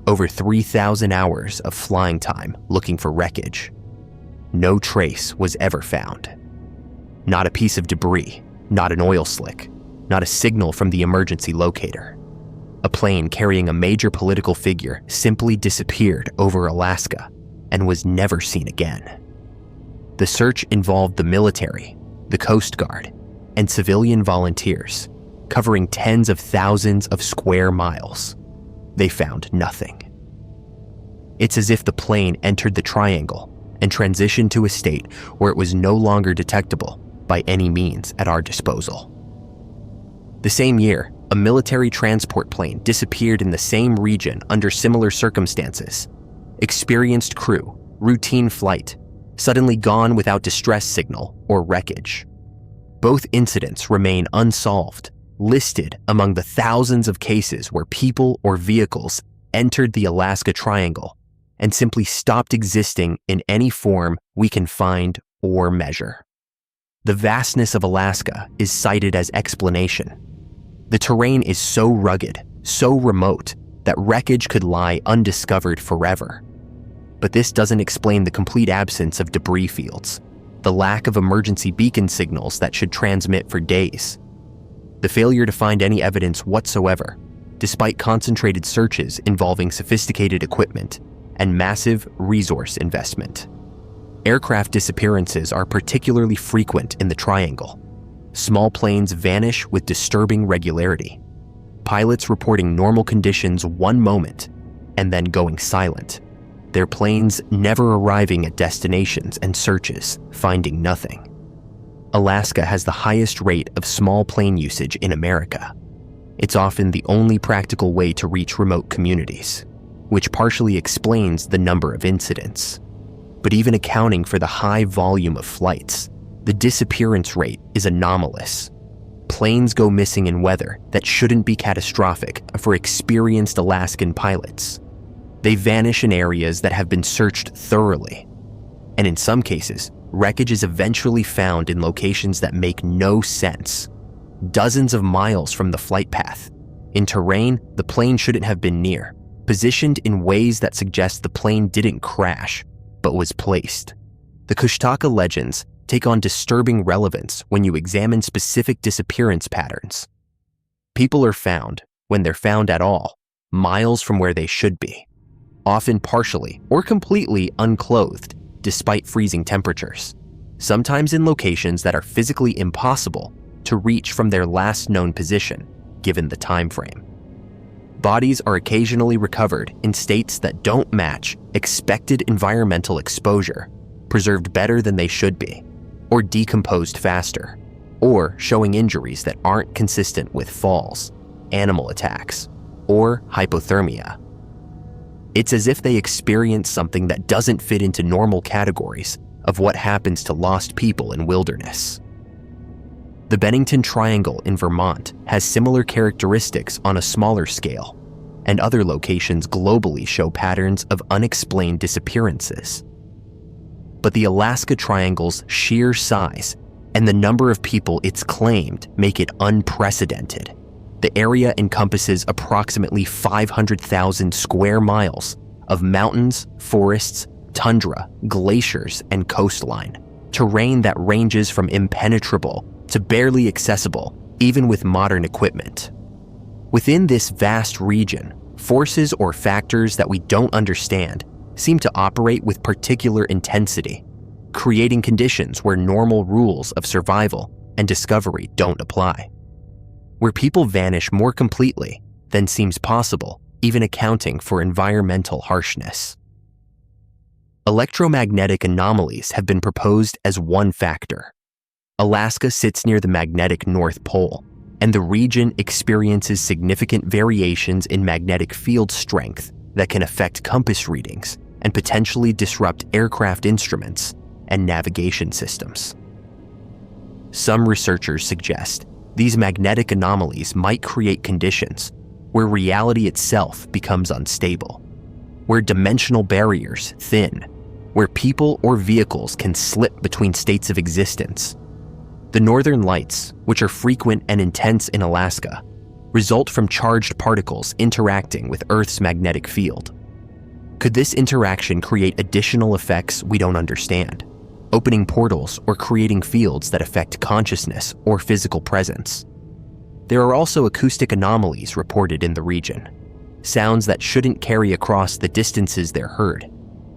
over 3,000 hours of flying time looking for wreckage, no trace was ever found. Not a piece of debris, not an oil slick, not a signal from the emergency locator. A plane carrying a major political figure simply disappeared over Alaska and was never seen again. The search involved the military, the Coast Guard, and civilian volunteers, covering tens of thousands of square miles. They found nothing. It's as if the plane entered the triangle and transitioned to a state where it was no longer detectable by any means at our disposal. The same year, a military transport plane disappeared in the same region under similar circumstances. Experienced crew, routine flight, suddenly gone without distress signal or wreckage. Both incidents remain unsolved, listed among the thousands of cases where people or vehicles entered the Alaska Triangle and simply stopped existing in any form we can find or measure. The vastness of Alaska is cited as explanation. The terrain is so rugged, so remote, that wreckage could lie undiscovered forever. But this doesn't explain the complete absence of debris fields, the lack of emergency beacon signals that should transmit for days, the failure to find any evidence whatsoever, despite concentrated searches involving sophisticated equipment and massive resource investment. Aircraft disappearances are particularly frequent in the Triangle. Small planes vanish with disturbing regularity. Pilots reporting normal conditions one moment and then going silent. Their planes never arriving at destinations and searches, finding nothing. Alaska has the highest rate of small plane usage in America. It's often the only practical way to reach remote communities, which partially explains the number of incidents. But even accounting for the high volume of flights, the disappearance rate is anomalous. Planes go missing in weather that shouldn't be catastrophic for experienced Alaskan pilots. They vanish in areas that have been searched thoroughly. And in some cases, wreckage is eventually found in locations that make no sense, dozens of miles from the flight path, in terrain the plane shouldn't have been near, positioned in ways that suggest the plane didn't crash, but was placed. The Kushtaka legends take on disturbing relevance when you examine specific disappearance patterns. People are found, when they're found at all, miles from where they should be, often partially or completely unclothed despite freezing temperatures, sometimes in locations that are physically impossible to reach from their last known position, given the time frame. Bodies are occasionally recovered in states that don't match expected environmental exposure, preserved better than they should be, or decomposed faster, or showing injuries that aren't consistent with falls, animal attacks, or hypothermia. It's as if they experience something that doesn't fit into normal categories of what happens to lost people in wilderness. The Bennington Triangle in Vermont has similar characteristics on a smaller scale, and other locations globally show patterns of unexplained disappearances. but the Alaska Triangle's sheer size and the number of people it's claimed make it unprecedented. The area encompasses approximately 500,000 square miles of mountains, forests, tundra, glaciers, and coastline, terrain that ranges from impenetrable to barely accessible, even with modern equipment. Within this vast region, forces or factors that we don't understand seem to operate with particular intensity, creating conditions where normal rules of survival and discovery don't apply, where people vanish more completely than seems possible, even accounting for environmental harshness. Electromagnetic anomalies have been proposed as one factor. Alaska sits near the magnetic North Pole, and the region experiences significant variations in magnetic field strength that can affect compass readings and potentially disrupt aircraft instruments and navigation systems. Some researchers suggest these magnetic anomalies might create conditions where reality itself becomes unstable, where dimensional barriers thin, where people or vehicles can slip between states of existence. The northern lights, which are frequent and intense in Alaska, result from charged particles interacting with Earth's magnetic field. Could this interaction create additional effects we don't understand, opening portals or creating fields that affect consciousness or physical presence? There are also acoustic anomalies reported in the region, sounds that shouldn't carry across the distances they're heard,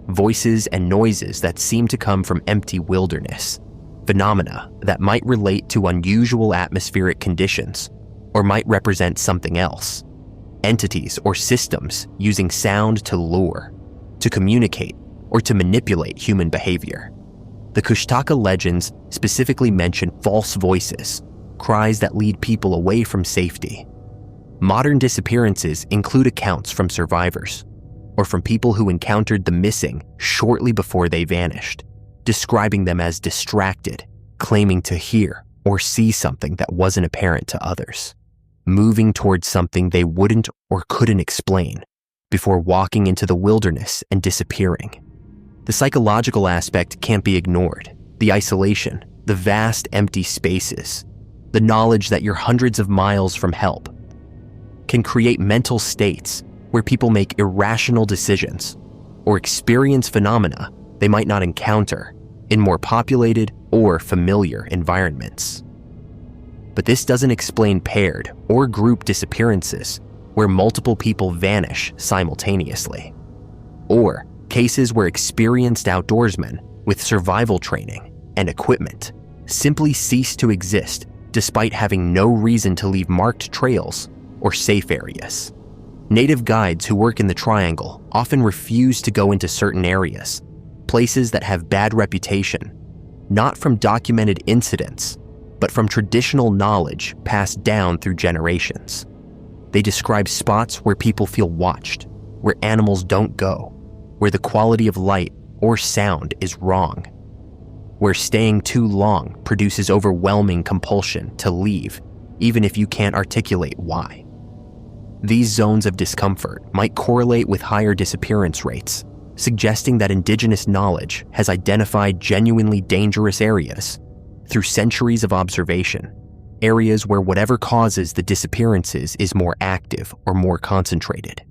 voices and noises that seem to come from empty wilderness, phenomena that might relate to unusual atmospheric conditions or might represent something else, entities or systems using sound to lure, to communicate, or to manipulate human behavior. The Kushtaka legends specifically mention false voices, cries that lead people away from safety. Modern disappearances include accounts from survivors, or from people who encountered the missing shortly before they vanished, describing them as distracted, claiming to hear or see something that wasn't apparent to others, moving towards something they wouldn't or couldn't explain, before walking into the wilderness and disappearing. The psychological aspect can't be ignored. The isolation, the vast empty spaces, the knowledge that you're hundreds of miles from help, can create mental states where people make irrational decisions or experience phenomena they might not encounter in more populated or familiar environments. But this doesn't explain paired or group disappearances where multiple people vanish simultaneously, or cases where experienced outdoorsmen with survival training and equipment simply cease to exist despite having no reason to leave marked trails or safe areas. Native guides who work in the Triangle often refuse to go into certain areas, places that have bad reputation, not from documented incidents, but from traditional knowledge passed down through generations. They describe spots where people feel watched, where animals don't go, where the quality of light or sound is wrong, where staying too long produces overwhelming compulsion to leave, even if you can't articulate why. These zones of discomfort might correlate with higher disappearance rates, suggesting that indigenous knowledge has identified genuinely dangerous areas through centuries of observation, areas where whatever causes the disappearances is more active or more concentrated.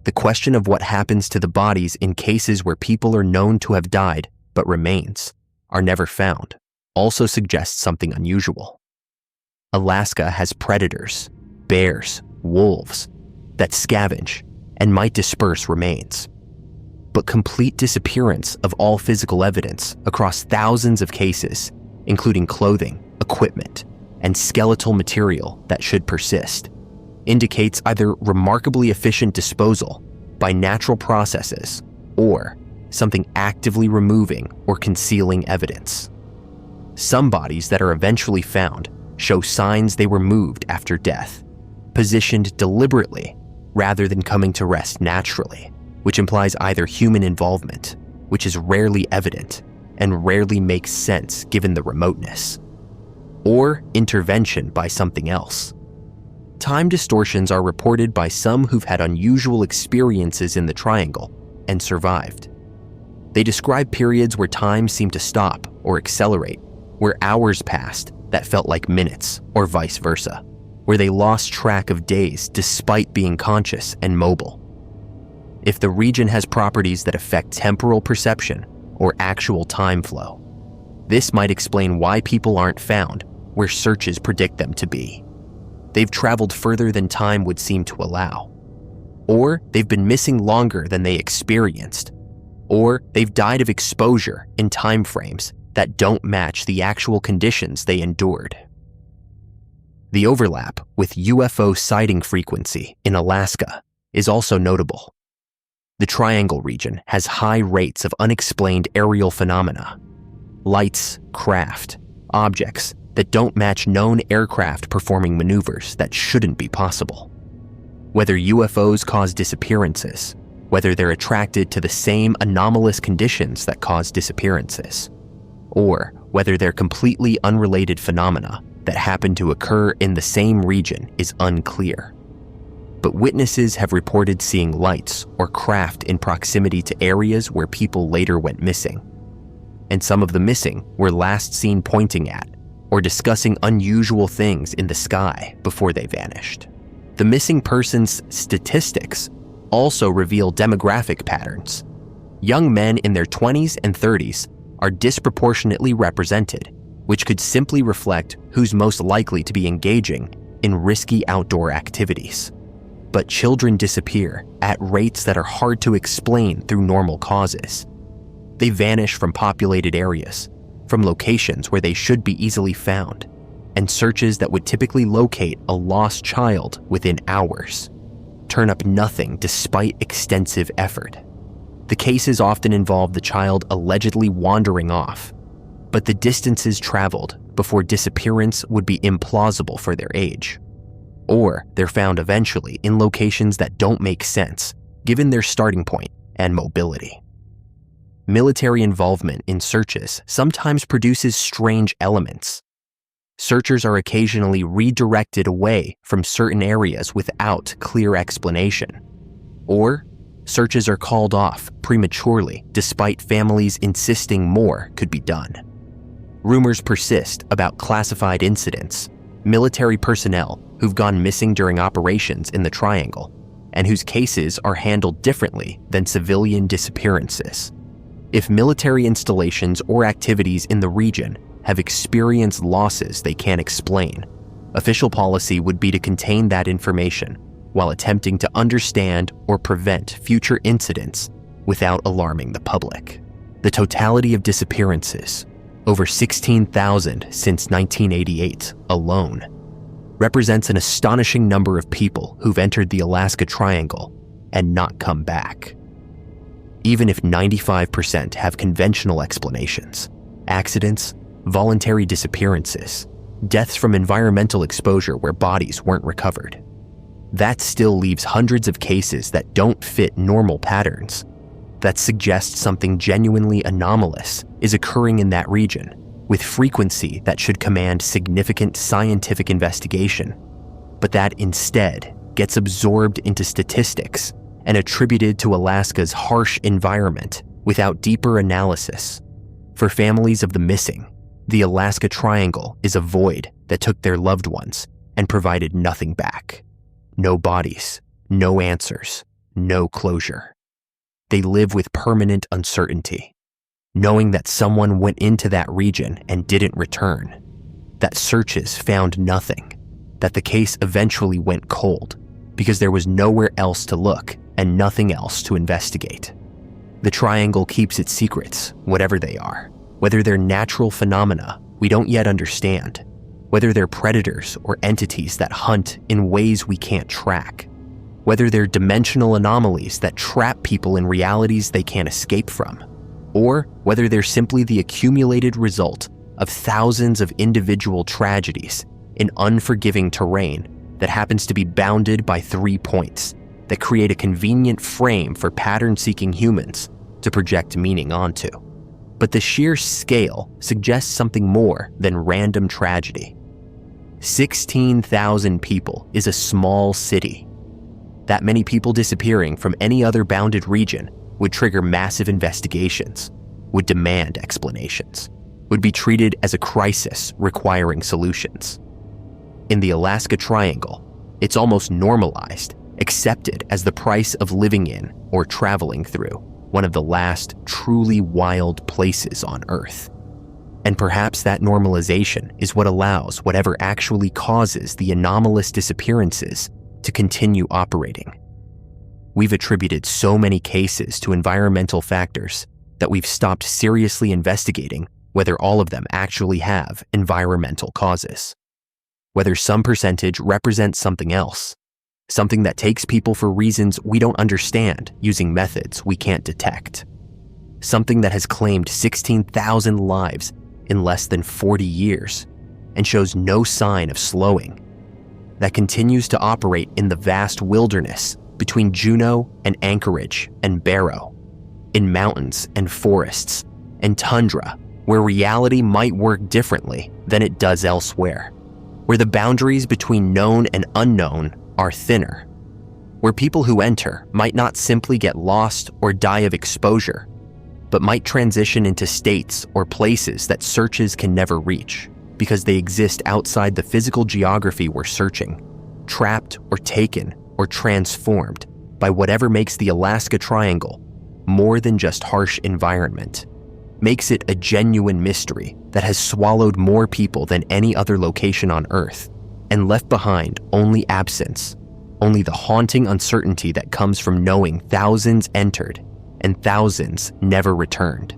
The question of what happens to the bodies in cases where people are known to have died but remains are never found also suggests something unusual. Alaska has predators, bears, wolves, that scavenge and might disperse remains. But complete disappearance of all physical evidence across thousands of cases, including clothing, equipment, and skeletal material that should persist, indicates either remarkably efficient disposal by natural processes or something actively removing or concealing evidence. Some bodies that are eventually found show signs they were moved after death, positioned deliberately rather than coming to rest naturally, which implies either human involvement, which is rarely evident and rarely makes sense given the remoteness, or intervention by something else. Time distortions are reported by some who've had unusual experiences in the Triangle and survived. They describe periods where time seemed to stop or accelerate, where hours passed that felt like minutes, or vice versa, where they lost track of days despite being conscious and mobile. If the region has properties that affect temporal perception or actual time flow, this might explain why people aren't found where searches predict them to be. They've traveled further than time would seem to allow. Or they've been missing longer than they experienced. Or they've died of exposure in time frames that don't match the actual conditions they endured. The overlap with UFO sighting frequency in Alaska is also notable. The Triangle region has high rates of unexplained aerial phenomena. Lights, craft, objects that don't match known aircraft performing maneuvers that shouldn't be possible. Whether UFOs cause disappearances, whether they're attracted to the same anomalous conditions that cause disappearances, or whether they're completely unrelated phenomena that happen to occur in the same region is unclear. But witnesses have reported seeing lights or craft in proximity to areas where people later went missing. And some of the missing were last seen pointing at or discussing unusual things in the sky before they vanished. The missing persons statistics also reveal demographic patterns. Young men in their 20s and 30s are disproportionately represented, which could simply reflect who's most likely to be engaging in risky outdoor activities. But children disappear at rates that are hard to explain through normal causes. They vanish from populated areas, from locations where they should be easily found, and searches that would typically locate a lost child within hours turn up nothing despite extensive effort. The cases often involve the child allegedly wandering off, but the distances traveled before disappearance would be implausible for their age. Or they're found eventually in locations that don't make sense given their starting point and mobility. Military involvement in searches sometimes produces strange elements. Searchers are occasionally redirected away from certain areas without clear explanation. Or searches are called off prematurely despite families insisting more could be done. Rumors persist about classified incidents, military personnel who've gone missing during operations in the Triangle, and whose cases are handled differently than civilian disappearances. If military installations or activities in the region have experienced losses they can't explain, official policy would be to contain that information while attempting to understand or prevent future incidents without alarming the public. The totality of disappearances, over 16,000 since 1988 alone, represents an astonishing number of people who've entered the Alaska Triangle and not come back. Even if 95% have conventional explanations, accidents, voluntary disappearances, deaths from environmental exposure where bodies weren't recovered, that still leaves hundreds of cases that don't fit normal patterns, that suggest something genuinely anomalous is occurring in that region, with frequency that should command significant scientific investigation, but that instead gets absorbed into statistics and attributed to Alaska's harsh environment without deeper analysis. For families of the missing, the Alaska Triangle is a void that took their loved ones and provided nothing back. No bodies, no answers, no closure. They live with permanent uncertainty, knowing that someone went into that region and didn't return, that searches found nothing, that the case eventually went cold because there was nowhere else to look and nothing else to investigate. The Triangle keeps its secrets, whatever they are, whether they're natural phenomena we don't yet understand, whether they're predators or entities that hunt in ways we can't track, whether they're dimensional anomalies that trap people in realities they can't escape from, or whether they're simply the accumulated result of thousands of individual tragedies in unforgiving terrain that happens to be bounded by 3 points that create a convenient frame for pattern-seeking humans to project meaning onto. But the sheer scale suggests something more than random tragedy. 16,000 people is a small city. That many people disappearing from any other bounded region would trigger massive investigations, would demand explanations, would be treated as a crisis requiring solutions. In the Alaska Triangle, it's almost normalized, accepted as the price of living in or traveling through one of the last truly wild places on Earth. And perhaps that normalization is what allows whatever actually causes the anomalous disappearances to continue operating. We've attributed so many cases to environmental factors that we've stopped seriously investigating whether all of them actually have environmental causes. Whether some percentage represents something else, something that takes people for reasons we don't understand using methods we can't detect. Something that has claimed 16,000 lives in less than 40 years and shows no sign of slowing. That continues to operate in the vast wilderness between Juneau and Anchorage and Barrow, in mountains and forests and tundra where reality might work differently than it does elsewhere, where the boundaries between known and unknown are thinner, where people who enter might not simply get lost or die of exposure, but might transition into states or places that searches can never reach because they exist outside the physical geography we're searching, trapped or taken or transformed by whatever makes the Alaska Triangle more than just harsh environment, makes it a genuine mystery that has swallowed more people than any other location on Earth and left behind only absence, only the haunting uncertainty that comes from knowing thousands entered and thousands never returned,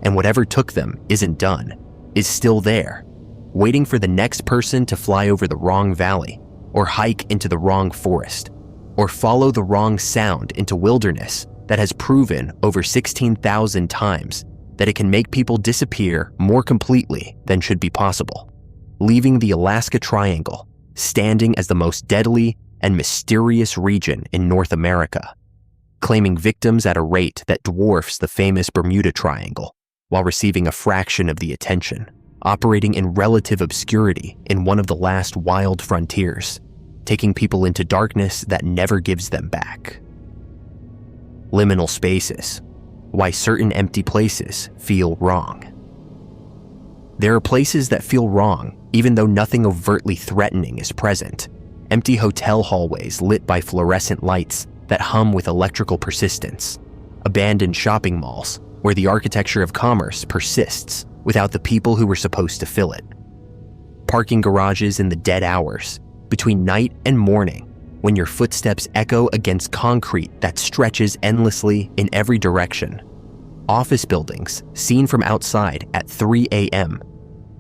and whatever took them isn't done, is still there, waiting for the next person to fly over the wrong valley, or hike into the wrong forest, or follow the wrong sound into wilderness that has proven over 16,000 times that it can make people disappear more completely than should be possible, leaving the Alaska Triangle standing as the most deadly and mysterious region in North America, claiming victims at a rate that dwarfs the famous Bermuda Triangle, while receiving a fraction of the attention, operating in relative obscurity in one of the last wild frontiers, taking people into darkness that never gives them back. Liminal spaces. Why certain empty places feel wrong. There are places that feel wrong even though nothing overtly threatening is present. Empty hotel hallways lit by fluorescent lights that hum with electrical persistence. Abandoned shopping malls where the architecture of commerce persists without the people who were supposed to fill it. Parking garages in the dead hours between night and morning when your footsteps echo against concrete that stretches endlessly in every direction. Office buildings seen from outside at 3 a.m.,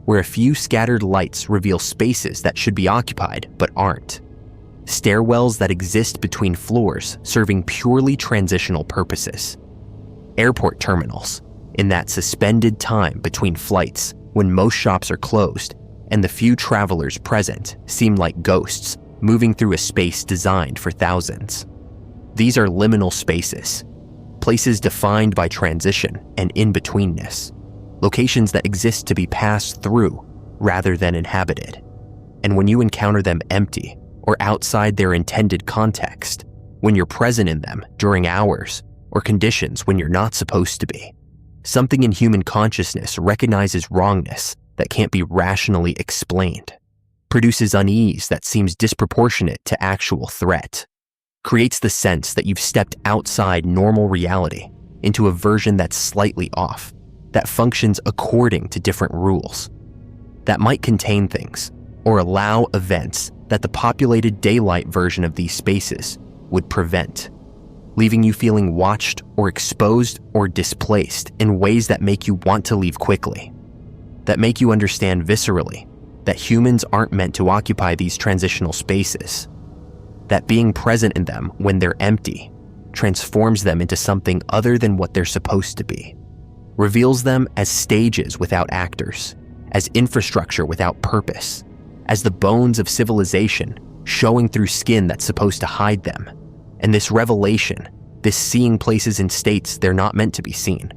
where a few scattered lights reveal spaces that should be occupied but aren't. Stairwells that exist between floors serving purely transitional purposes. Airport terminals, in that suspended time between flights when most shops are closed and the few travelers present seem like ghosts moving through a space designed for thousands. These are liminal spaces, places defined by transition and in-betweenness, locations that exist to be passed through rather than inhabited. And when you encounter them empty or outside their intended context, when you're present in them during hours or conditions when you're not supposed to be, something in human consciousness recognizes wrongness that can't be rationally explained, produces unease that seems disproportionate to actual threat, creates the sense that you've stepped outside normal reality into a version that's slightly off, that functions according to different rules, that might contain things or allow events that the populated daylight version of these spaces would prevent, leaving you feeling watched or exposed or displaced in ways that make you want to leave quickly, that make you understand viscerally that humans aren't meant to occupy these transitional spaces, that being present in them when they're empty transforms them into something other than what they're supposed to be, reveals them as stages without actors, as infrastructure without purpose, as the bones of civilization showing through skin that's supposed to hide them. And this revelation, this seeing places in states they're not meant to be seen,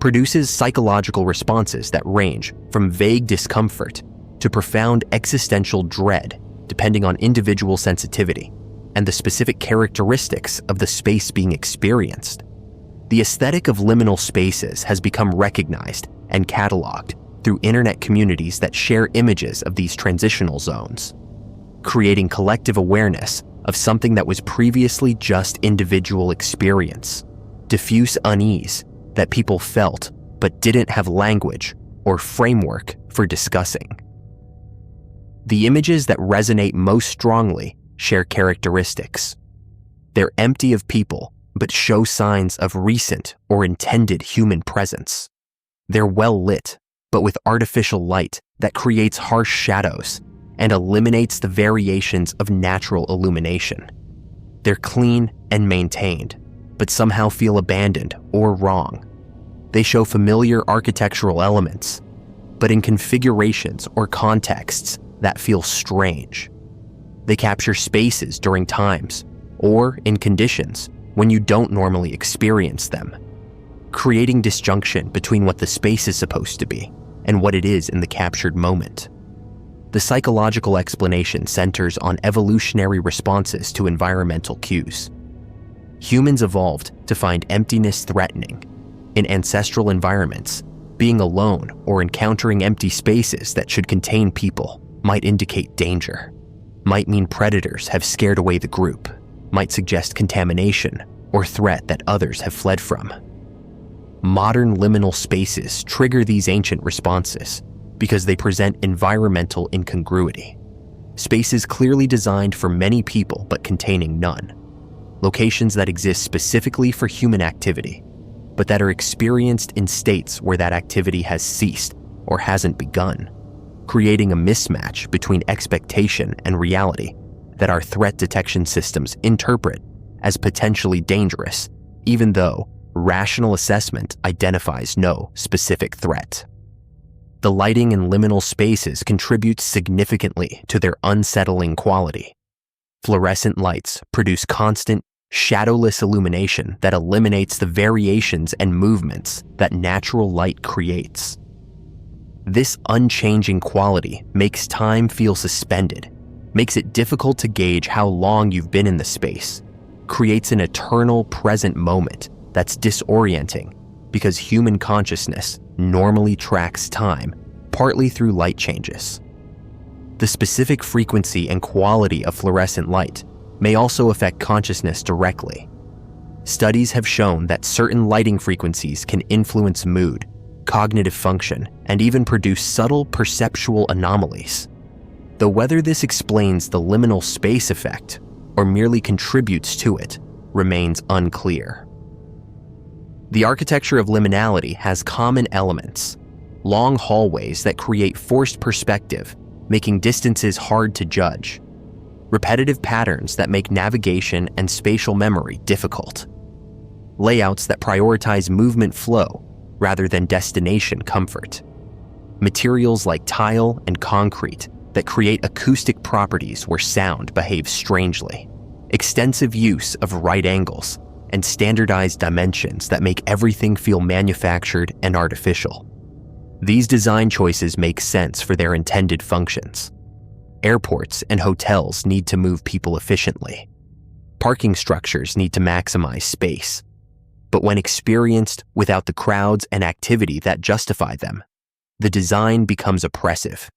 produces psychological responses that range from vague discomfort to profound existential dread, depending on individual sensitivity and the specific characteristics of the space being experienced. The aesthetic of liminal spaces has become recognized and cataloged through internet communities that share images of these transitional zones, creating collective awareness of something that was previously just individual experience, diffuse unease that people felt but didn't have language or framework for discussing. The images that resonate most strongly share characteristics. They're empty of people, but show signs of recent or intended human presence. They're well lit, but with artificial light that creates harsh shadows and eliminates the variations of natural illumination. They're clean and maintained, but somehow feel abandoned or wrong. They show familiar architectural elements, but in configurations or contexts that feel strange. They capture spaces during times or in conditions when you don't normally experience them, creating disjunction between what the space is supposed to be and what it is in the captured moment. The psychological explanation centers on evolutionary responses to environmental cues. Humans evolved to find emptiness threatening. In ancestral environments, being alone or encountering empty spaces that should contain people might indicate danger, might mean predators have scared away the group, might suggest contamination or threat that others have fled from. Modern liminal spaces trigger these ancient responses because they present environmental incongruity. Spaces clearly designed for many people but containing none. Locations that exist specifically for human activity, but that are experienced in states where that activity has ceased or hasn't begun, creating a mismatch between expectation and reality that our threat detection systems interpret as potentially dangerous, even though rational assessment identifies no specific threat. The lighting in liminal spaces contributes significantly to their unsettling quality. Fluorescent lights produce constant, shadowless illumination that eliminates the variations and movements that natural light creates. This unchanging quality makes time feel suspended, makes it difficult to gauge how long you've been in the space, creates an eternal present moment that's disorienting because human consciousness normally tracks time partly through light changes. The specific frequency and quality of fluorescent light may also affect consciousness directly. Studies have shown that certain lighting frequencies can influence mood, cognitive function, and even produce subtle perceptual anomalies. Though whether this explains the liminal space effect or merely contributes to it remains unclear. The architecture of liminality has common elements: long hallways that create forced perspective, making distances hard to judge; repetitive patterns that make navigation and spatial memory difficult; layouts that prioritize movement flow rather than destination comfort; materials like tile and concrete that create acoustic properties where sound behaves strangely; extensive use of right angles and standardized dimensions that make everything feel manufactured and artificial. These design choices make sense for their intended functions. Airports and hotels need to move people efficiently. Parking structures need to maximize space. But when experienced without the crowds and activity that justify them, the design becomes oppressive,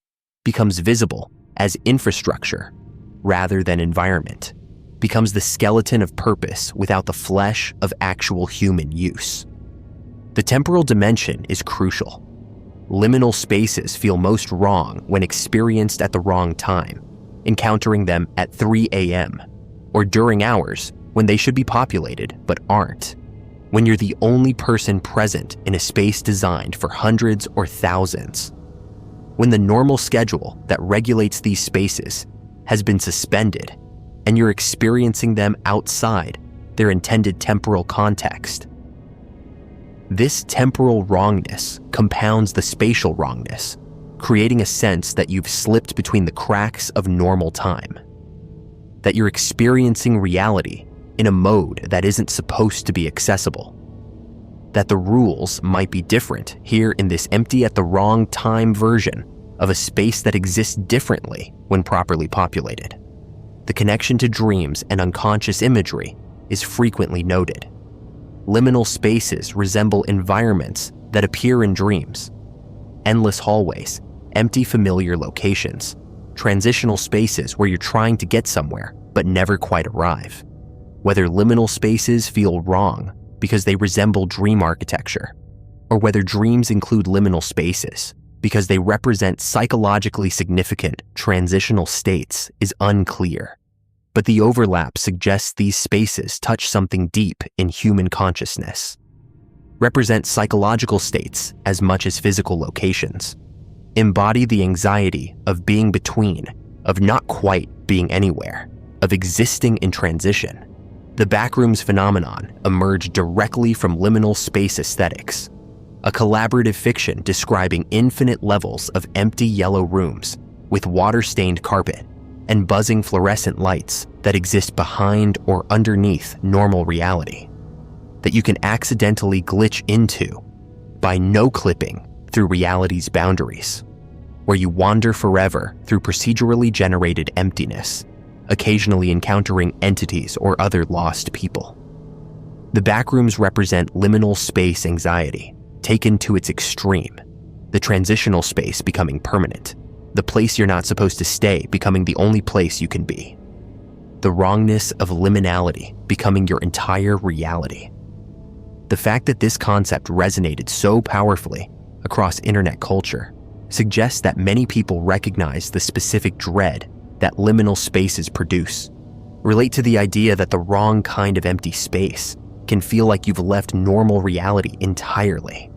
becomes visible as infrastructure rather than environment, becomes the skeleton of purpose without the flesh of actual human use. The temporal dimension is crucial. Liminal spaces feel most wrong when experienced at the wrong time, encountering them at 3 a.m., or during hours when they should be populated but aren't, when you're the only person present in a space designed for hundreds or thousands, when the normal schedule that regulates these spaces has been suspended and you're experiencing them outside their intended temporal context. This temporal wrongness compounds the spatial wrongness, creating a sense that you've slipped between the cracks of normal time, that you're experiencing reality in a mode that isn't supposed to be accessible, that the rules might be different here in this empty at the wrong time version of a space that exists differently when properly populated. The connection to dreams and unconscious imagery is frequently noted. Liminal spaces resemble environments that appear in dreams. Endless hallways, empty familiar locations, transitional spaces where you're trying to get somewhere but never quite arrive. Whether liminal spaces feel wrong because they resemble dream architecture, or whether dreams include liminal spaces because they represent psychologically significant transitional states is unclear. But the overlap suggests these spaces touch something deep in human consciousness, represent psychological states as much as physical locations, embody the anxiety of being between, of not quite being anywhere, of existing in transition. The backrooms phenomenon emerged directly from liminal space aesthetics, a collaborative fiction describing infinite levels of empty yellow rooms with water-stained carpet and buzzing fluorescent lights that exist behind or underneath normal reality, that you can accidentally glitch into by no-clipping through reality's boundaries, where you wander forever through procedurally generated emptiness, occasionally encountering entities or other lost people. The backrooms represent liminal space anxiety, taken to its extreme, the transitional space becoming permanent, the place you're not supposed to stay becoming the only place you can be, the wrongness of liminality becoming your entire reality. The fact that this concept resonated so powerfully across internet culture suggests that many people recognize the specific dread that liminal spaces produce, relate to the idea that the wrong kind of empty space can feel like you've left normal reality entirely.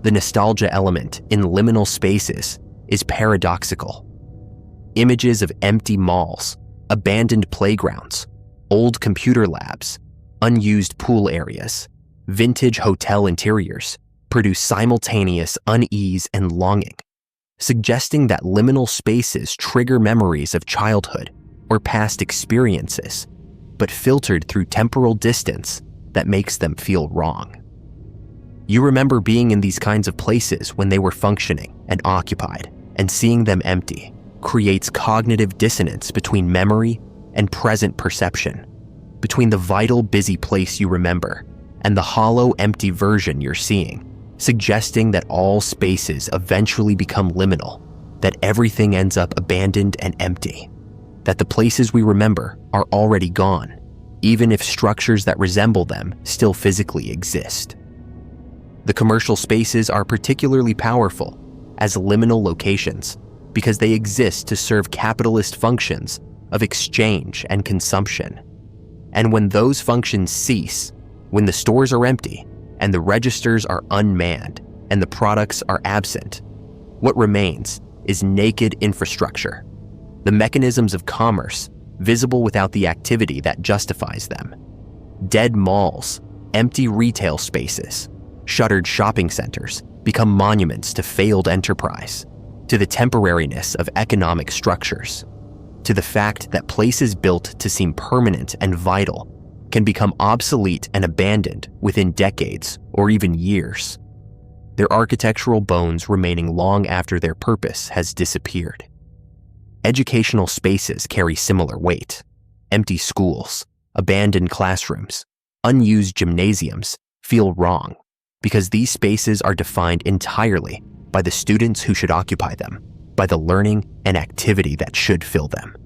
The nostalgia element in liminal spaces is paradoxical. Images of empty malls, abandoned playgrounds, old computer labs, unused pool areas, vintage hotel interiors produce simultaneous unease and longing, suggesting that liminal spaces trigger memories of childhood or past experiences, but filtered through temporal distance that makes them feel wrong. You remember being in these kinds of places when they were functioning and occupied, and seeing them empty creates cognitive dissonance between memory and present perception, between the vital, busy place you remember and the hollow, empty version you're seeing, suggesting that all spaces eventually become liminal, that everything ends up abandoned and empty, that the places we remember are already gone, even if structures that resemble them still physically exist. The commercial spaces are particularly powerful as liminal locations because they exist to serve capitalist functions of exchange and consumption. And when those functions cease, when the stores are empty and the registers are unmanned and the products are absent, what remains is naked infrastructure, the mechanisms of commerce visible without the activity that justifies them. Dead malls, empty retail spaces, shuttered shopping centers become monuments to failed enterprise, to the temporariness of economic structures, to the fact that places built to seem permanent and vital can become obsolete and abandoned within decades or even years, their architectural bones remaining long after their purpose has disappeared. Educational spaces carry similar weight. Empty schools, abandoned classrooms, unused gymnasiums feel wrong because these spaces are defined entirely by the students who should occupy them, by the learning and activity that should fill them.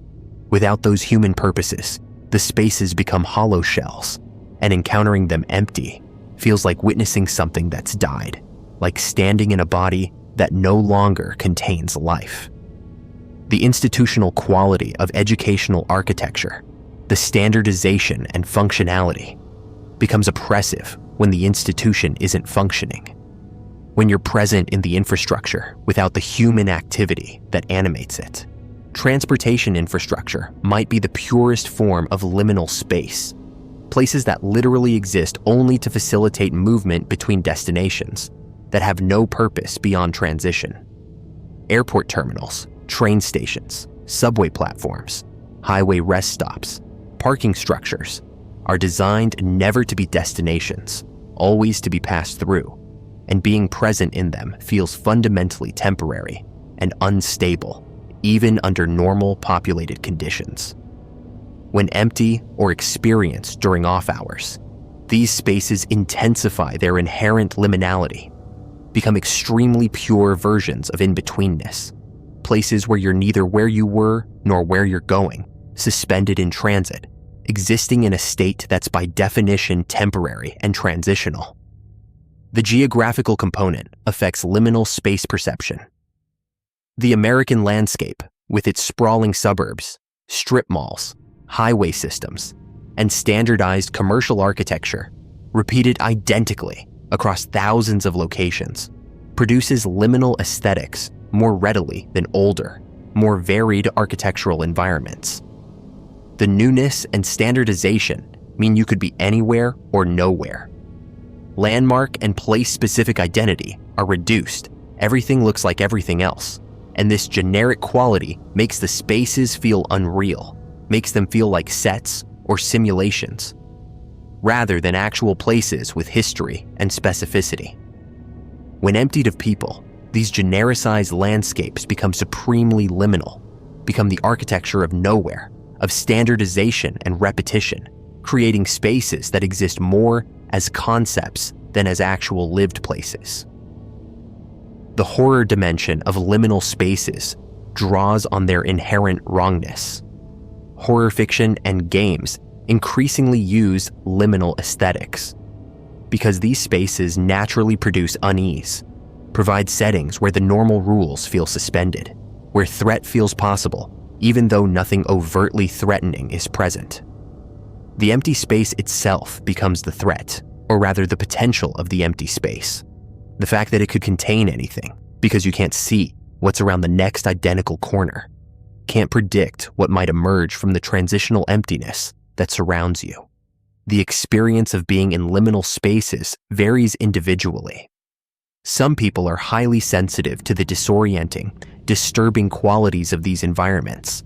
Without those human purposes, the spaces become hollow shells, and encountering them empty feels like witnessing something that's died, like standing in a body that no longer contains life. The institutional quality of educational architecture, the standardization and functionality, becomes oppressive when the institution isn't functioning. When you're present in the infrastructure without the human activity that animates it. Transportation infrastructure might be the purest form of liminal space, places that literally exist only to facilitate movement between destinations that have no purpose beyond transition. Airport terminals, train stations, subway platforms, highway rest stops, parking structures are designed never to be destinations, always to be passed through, and being present in them feels fundamentally temporary and unstable, even under normal populated conditions. When empty or experienced during off hours, These spaces intensify their inherent liminality, become extremely pure versions of in-betweenness, places where you're neither where you were nor where you're going, suspended in transit, existing in a state that's by definition temporary and transitional. The geographical component affects liminal space perception. The American landscape, with its sprawling suburbs, strip malls, highway systems, and standardized commercial architecture, repeated identically across thousands of locations, produces liminal aesthetics more readily than older, more varied architectural environments. The newness and standardization mean you could be anywhere or nowhere. Landmark and place-specific identity are reduced. Everything looks like everything else, and this generic quality makes the spaces feel unreal, makes them feel like sets or simulations, rather than actual places with history and specificity. When emptied of people, these genericized landscapes become supremely liminal, become the architecture of nowhere, of standardization and repetition, creating spaces that exist more as concepts than as actual lived places. The horror dimension of liminal spaces draws on their inherent wrongness. Horror fiction and games increasingly use liminal aesthetics because these spaces naturally produce unease, provide settings where the normal rules feel suspended, where threat feels possible, even though nothing overtly threatening is present. The empty space itself becomes the threat, or rather the potential of the empty space. The fact that it could contain anything, because you can't see what's around the next identical corner, can't predict what might emerge from the transitional emptiness that surrounds you. The experience of being in liminal spaces varies individually. Some people are highly sensitive to the disorienting, disturbing qualities of these environments,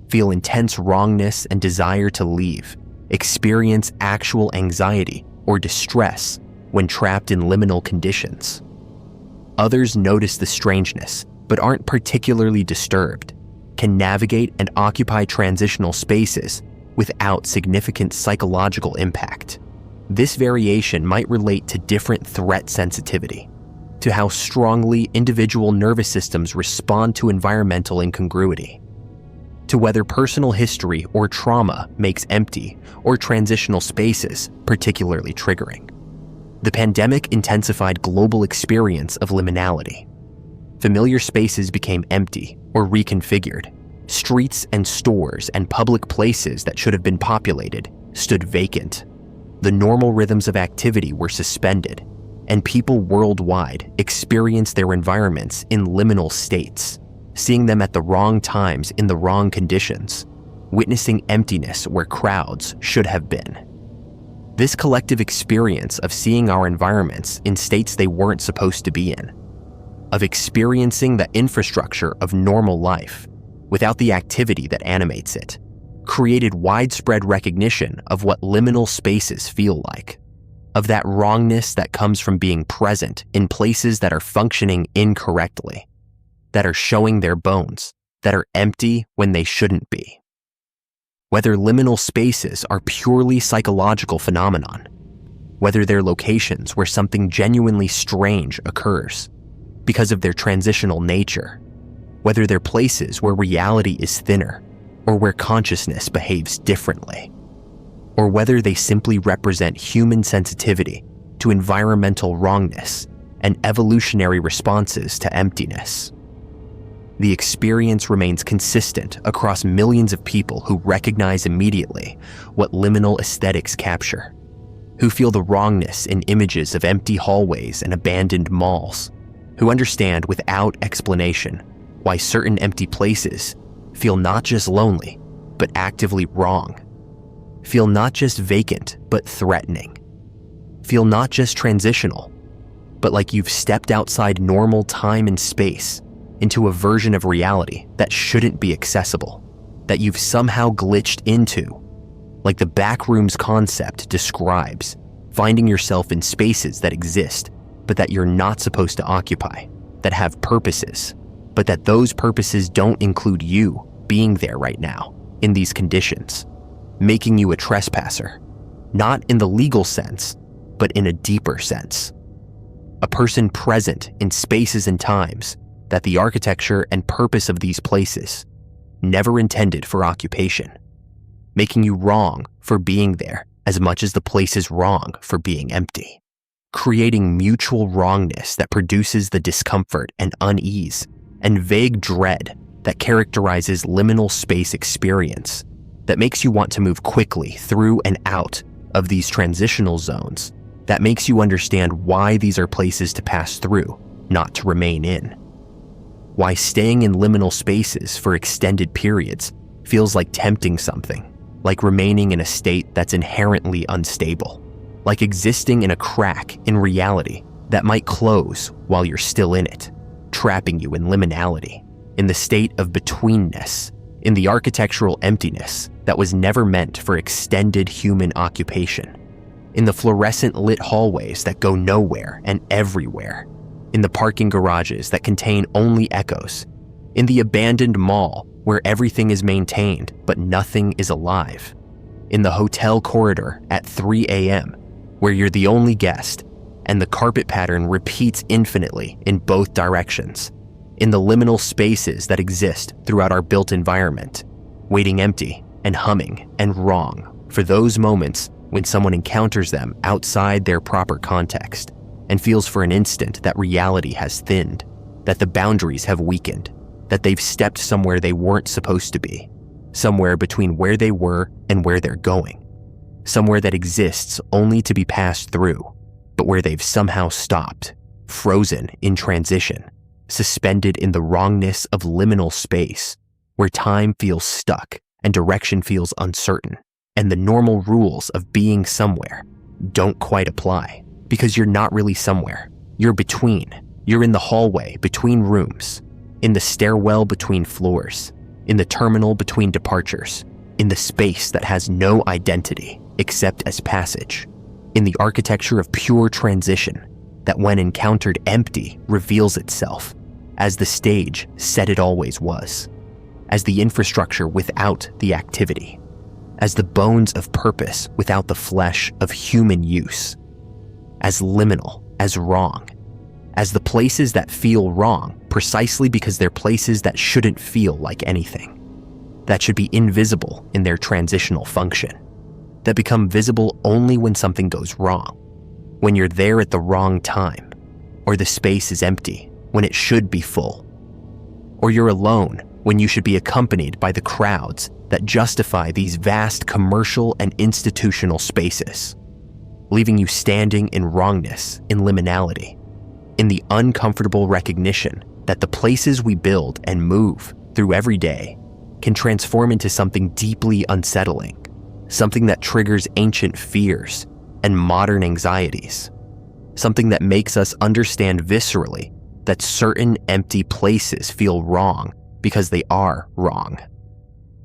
feel intense wrongness and desire to leave, experience actual anxiety or distress when trapped in liminal conditions. Others notice the strangeness, but aren't particularly disturbed, can navigate and occupy transitional spaces without significant psychological impact. This variation might relate to different threat sensitivity, to how strongly individual nervous systems respond to environmental incongruity, to whether personal history or trauma makes empty or transitional spaces particularly triggering. The pandemic intensified global experience of liminality. Familiar spaces became empty or reconfigured. Streets and stores and public places that should have been populated stood vacant. The normal rhythms of activity were suspended, and people worldwide experienced their environments in liminal states, seeing them at the wrong times in the wrong conditions, witnessing emptiness where crowds should have been. This collective experience of seeing our environments in states they weren't supposed to be in, of experiencing the infrastructure of normal life without the activity that animates it, created widespread recognition of what liminal spaces feel like, of that wrongness that comes from being present in places that are functioning incorrectly, that are showing their bones, that are empty when they shouldn't be. Whether liminal spaces are purely psychological phenomenon, whether they're locations where something genuinely strange occurs because of their transitional nature, whether they're places where reality is thinner or where consciousness behaves differently, or whether they simply represent human sensitivity to environmental wrongness and evolutionary responses to emptiness. The experience remains consistent across millions of people who recognize immediately what liminal aesthetics capture, who feel the wrongness in images of empty hallways and abandoned malls, who understand without explanation why certain empty places feel not just lonely, but actively wrong, feel not just vacant, but threatening, feel not just transitional, but like you've stepped outside normal time and space into a version of reality that shouldn't be accessible, that you've somehow glitched into, like the backrooms concept describes, finding yourself in spaces that exist, but that you're not supposed to occupy, that have purposes, but that those purposes don't include you being there right now, in these conditions, making you a trespasser, not in the legal sense, but in a deeper sense. A person present in spaces and times that the architecture and purpose of these places never intended for occupation, making you wrong for being there as much as the place is wrong for being empty, creating mutual wrongness that produces the discomfort and unease and vague dread that characterizes liminal space experience, that makes you want to move quickly through and out of these transitional zones, that makes you understand why these are places to pass through, not to remain in. Why staying in liminal spaces for extended periods feels like tempting something, like remaining in a state that's inherently unstable, like existing in a crack in reality that might close while you're still in it, trapping you in liminality, in the state of betweenness, in the architectural emptiness that was never meant for extended human occupation, in the fluorescent lit hallways that go nowhere and everywhere, in the parking garages that contain only echoes, in the abandoned mall where everything is maintained but nothing is alive, in the hotel corridor at 3 a.m. where you're the only guest and the carpet pattern repeats infinitely in both directions, in the liminal spaces that exist throughout our built environment, waiting empty and humming and wrong for those moments when someone encounters them outside their proper context and feels for an instant that reality has thinned, that the boundaries have weakened, that they've stepped somewhere they weren't supposed to be, somewhere between where they were and where they're going, somewhere that exists only to be passed through, but where they've somehow stopped, frozen in transition, suspended in the wrongness of liminal space, where time feels stuck and direction feels uncertain, and the normal rules of being somewhere don't quite apply, because you're not really somewhere. You're between. You're in the hallway between rooms, in the stairwell between floors, in the terminal between departures, in the space that has no identity except as passage, in the architecture of pure transition that when encountered empty reveals itself as the stage said it always was, as the infrastructure without the activity, as the bones of purpose without the flesh of human use, as liminal, as wrong, as the places that feel wrong precisely because they're places that shouldn't feel like anything, that should be invisible in their transitional function, that become visible only when something goes wrong, when you're there at the wrong time, or the space is empty when it should be full, or you're alone when you should be accompanied by the crowds that justify these vast commercial and institutional spaces, leaving you standing in wrongness, in liminality, in the uncomfortable recognition that the places we build and move through every day can transform into something deeply unsettling, something that triggers ancient fears and modern anxieties, something that makes us understand viscerally that certain empty places feel wrong because they are wrong,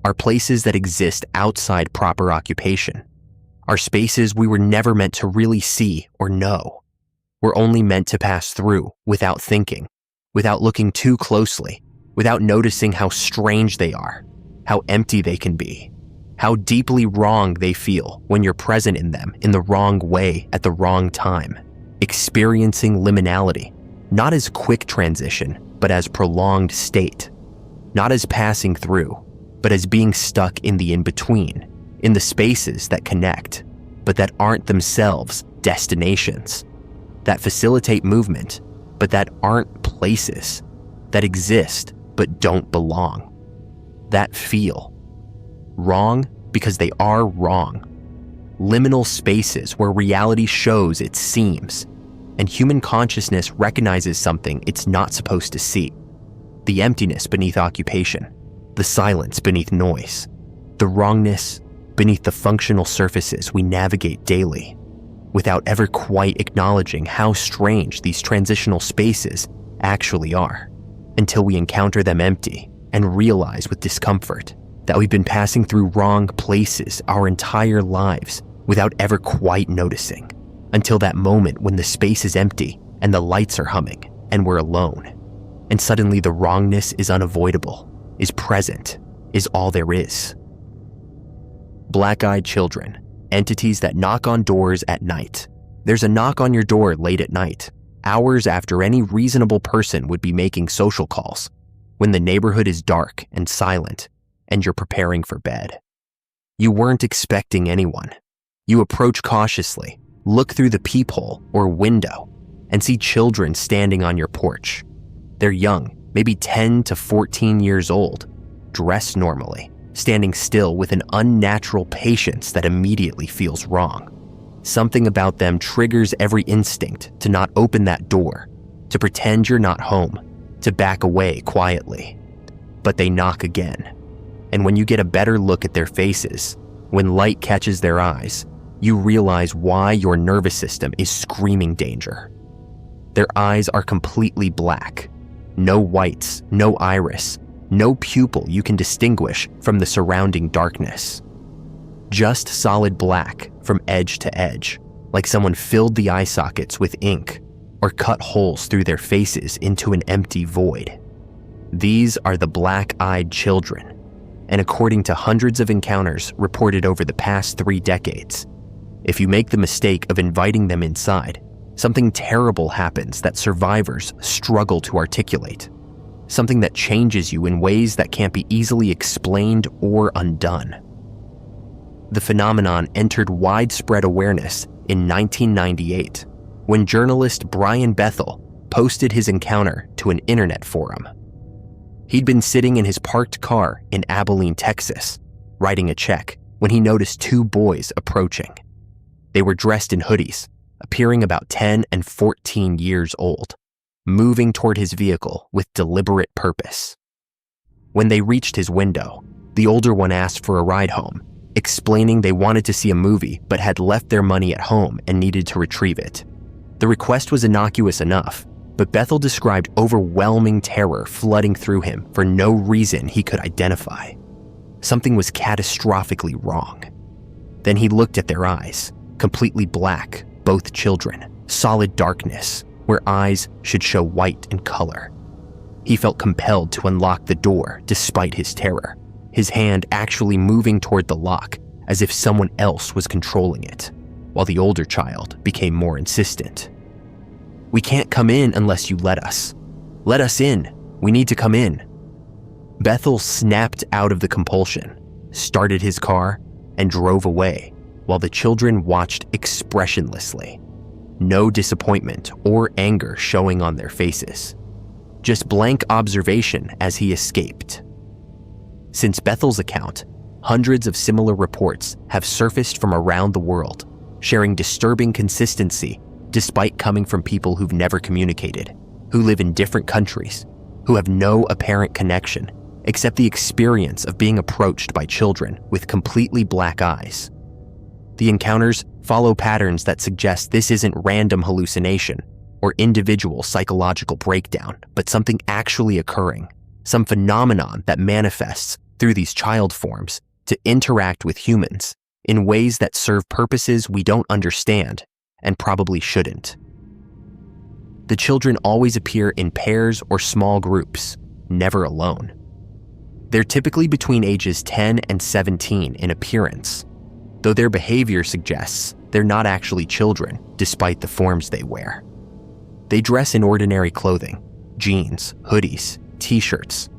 are places that exist outside proper occupation, are spaces we were never meant to really see or know. We're only meant to pass through without thinking, without looking too closely, without noticing how strange they are, how empty they can be, how deeply wrong they feel when you're present in them in the wrong way at the wrong time, experiencing liminality, not as quick transition, but as prolonged state, not as passing through, but as being stuck in the in-between, in the spaces that connect, but that aren't themselves destinations, that facilitate movement, but that aren't places, that exist but don't belong, that feel wrong because they are wrong, liminal spaces where reality shows its seams, and human consciousness recognizes something it's not supposed to see, the emptiness beneath occupation, the silence beneath noise, the wrongness beneath the functional surfaces we navigate daily, without ever quite acknowledging how strange these transitional spaces actually are, until we encounter them empty and realize with discomfort that we've been passing through wrong places our entire lives without ever quite noticing, until that moment when the space is empty and the lights are humming and we're alone, and suddenly the wrongness is unavoidable, is present, is all there is. Black-eyed children entities that knock on doors at night. There's a knock on your door late at night, hours after any reasonable person would be making social calls, when the neighborhood is dark and silent, and you're preparing for bed. You weren't expecting anyone. You approach cautiously, look through the peephole or window, and see children standing on your porch. They're young, maybe 10 to 14 years old, dressed normally, standing still with an unnatural patience that immediately feels wrong. Something about them triggers every instinct to not open that door, to pretend you're not home, to back away quietly. But they knock again. And when you get a better look at their faces, when light catches their eyes, you realize why your nervous system is screaming danger. Their eyes are completely black. No whites, no iris, no pupil you can distinguish from the surrounding darkness. Just solid black from edge to edge, like someone filled the eye sockets with ink or cut holes through their faces into an empty void. These are the black-eyed children, and according to hundreds of encounters reported over the past 3 decades, if you make the mistake of inviting them inside, something terrible happens that survivors struggle to articulate. Something that changes you in ways that can't be easily explained or undone. The phenomenon entered widespread awareness in 1998 when journalist Brian Bethel posted his encounter to an internet forum. He'd been sitting in his parked car in Abilene, Texas, writing a check when he noticed 2 boys approaching. They were dressed in hoodies, appearing about 10 and 14 years old, moving toward his vehicle with deliberate purpose. When they reached his window, the older one asked for a ride home, explaining they wanted to see a movie but had left their money at home and needed to retrieve it. The request was innocuous enough, but Bethel described overwhelming terror flooding through him for no reason he could identify. Something was catastrophically wrong. Then he looked at their eyes, completely black, both children, solid darkness, where eyes should show white in color. He felt compelled to unlock the door despite his terror, his hand actually moving toward the lock as if someone else was controlling it, while the older child became more insistent. "We can't come in unless you let us. Let us in. We need to come in." Bethel snapped out of the compulsion, started his car, and drove away, while the children watched expressionlessly. No disappointment or anger showing on their faces. Just blank observation as he escaped. Since Bethel's account, hundreds of similar reports have surfaced from around the world, sharing disturbing consistency despite coming from people who've never communicated, who live in different countries, who have no apparent connection except the experience of being approached by children with completely black eyes. The encounters follow patterns that suggest this isn't random hallucination or individual psychological breakdown, but something actually occurring, some phenomenon that manifests through these child forms to interact with humans in ways that serve purposes we don't understand and probably shouldn't. The children always appear in pairs or small groups, never alone. They're typically between ages 10 and 17 in appearance, though their behavior suggests they're not actually children despite the forms they wear. They dress in ordinary clothing, jeans, hoodies, t-shirts,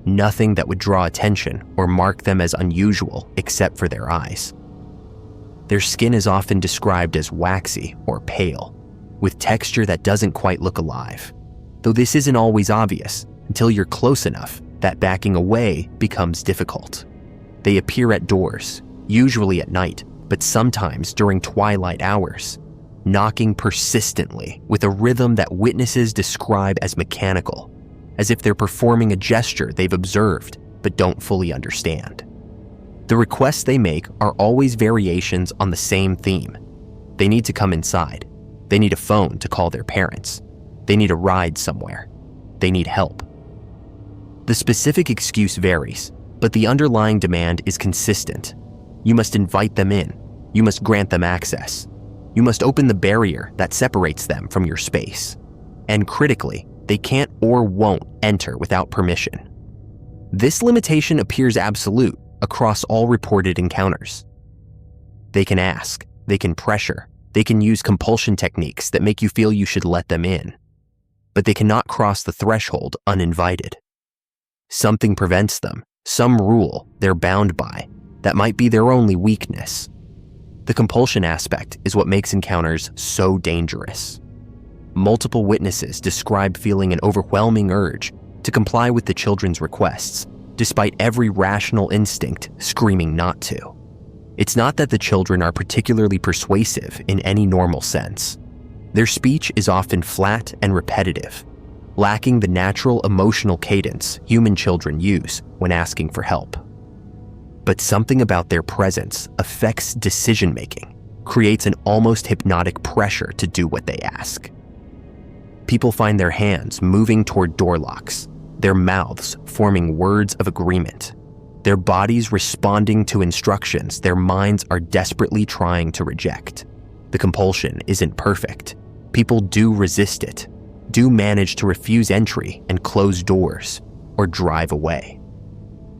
nothing that would draw attention or mark them as unusual except for their eyes. Their skin is often described as waxy or pale, with texture that doesn't quite look alive, though this isn't always obvious until you're close enough that backing away becomes difficult. They appear at doors, usually at night, but sometimes during twilight hours, knocking persistently with a rhythm that witnesses describe as mechanical, as if they're performing a gesture they've observed but don't fully understand. The requests they make are always variations on the same theme. They need to come inside. They need a phone to call their parents. They need a ride somewhere. They need help. The specific excuse varies, but the underlying demand is consistent. You must invite them in. You must grant them access. You must open the barrier that separates them from your space. And critically, they can't or won't enter without permission. This limitation appears absolute across all reported encounters. They can ask, they can pressure, they can use compulsion techniques that make you feel you should let them in. But they cannot cross the threshold uninvited. Something prevents them, some rule they're bound by, that might be their only weakness. The compulsion aspect is what makes encounters so dangerous. Multiple witnesses describe feeling an overwhelming urge to comply with the children's requests, despite every rational instinct screaming not to. It's not that the children are particularly persuasive in any normal sense. Their speech is often flat and repetitive, lacking the natural emotional cadence human children use when asking for help. But something about their presence affects decision-making, creates an almost hypnotic pressure to do what they ask. People find their hands moving toward door locks, their mouths forming words of agreement, their bodies responding to instructions their minds are desperately trying to reject. The compulsion isn't perfect. People do resist it, do manage to refuse entry and close doors, or drive away.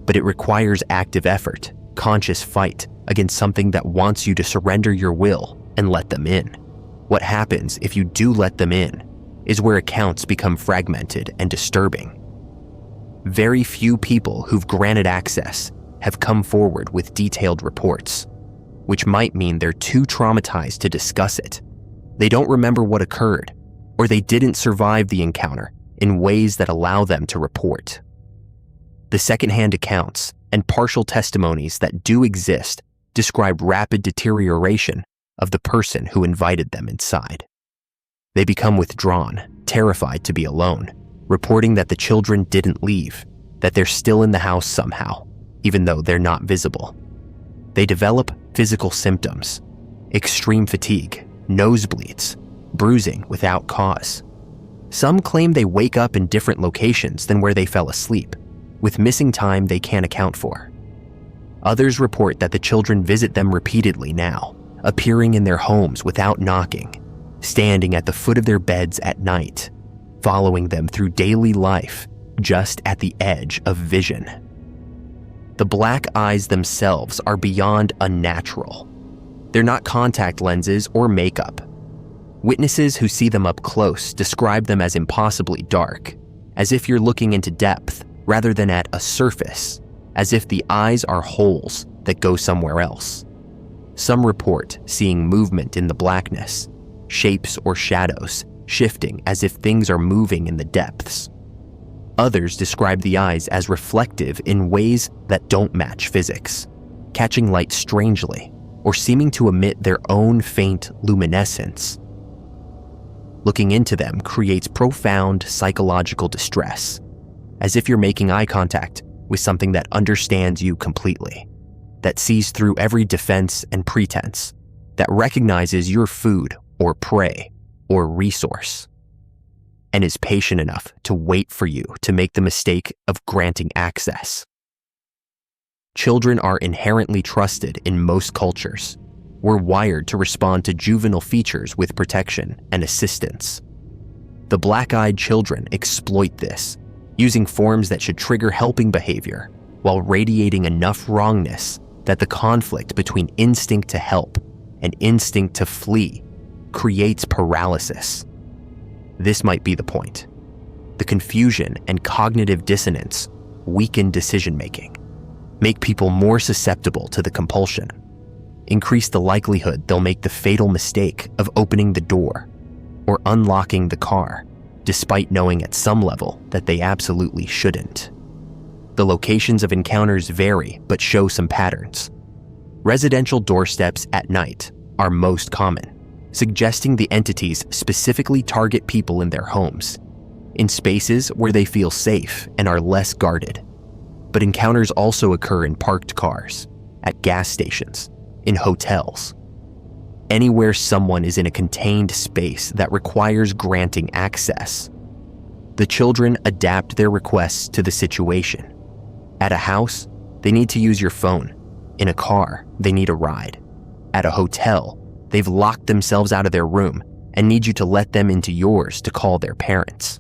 But it requires active effort, conscious fight against something that wants you to surrender your will and let them in. What happens if you do let them in is where accounts become fragmented and disturbing. Very few people who've granted access have come forward with detailed reports, which might mean they're too traumatized to discuss it. They don't remember what occurred, or they didn't survive the encounter in ways that allow them to report. The secondhand accounts and partial testimonies that do exist describe rapid deterioration of the person who invited them inside. They become withdrawn, terrified to be alone, reporting that the children didn't leave, that they're still in the house somehow, even though they're not visible. They develop physical symptoms, extreme fatigue, nosebleeds, bruising without cause. Some claim they wake up in different locations than where they fell asleep, with missing time they can't account for. Others report that the children visit them repeatedly now, appearing in their homes without knocking, standing at the foot of their beds at night, following them through daily life, just at the edge of vision. The black eyes themselves are beyond unnatural. They're not contact lenses or makeup. Witnesses who see them up close describe them as impossibly dark, as if you're looking into depth rather than at a surface, as if the eyes are holes that go somewhere else. Some report seeing movement in the blackness, shapes or shadows shifting as if things are moving in the depths. Others describe the eyes as reflective in ways that don't match physics, catching light strangely or seeming to emit their own faint luminescence. Looking into them creates profound psychological distress, as if you're making eye contact with something that understands you completely, that sees through every defense and pretense, that recognizes your food or prey or resource, and is patient enough to wait for you to make the mistake of granting access. Children are inherently trusted in most cultures. We're wired to respond to juvenile features with protection and assistance. The black-eyed children exploit this, using forms that should trigger helping behavior while radiating enough wrongness that the conflict between instinct to help and instinct to flee creates paralysis. This might be the point. The confusion and cognitive dissonance weaken decision-making, make people more susceptible to the compulsion, increase the likelihood they'll make the fatal mistake of opening the door or unlocking the car, despite knowing at some level that they absolutely shouldn't. The locations of encounters vary but show some patterns. Residential doorsteps at night are most common, suggesting the entities specifically target people in their homes, in spaces where they feel safe and are less guarded. But encounters also occur in parked cars, at gas stations, in hotels, anywhere someone is in a contained space that requires granting access. The children adapt their requests to the situation. At a house, they need to use your phone. In a car, they need a ride. At a hotel, they've locked themselves out of their room and need you to let them into yours to call their parents.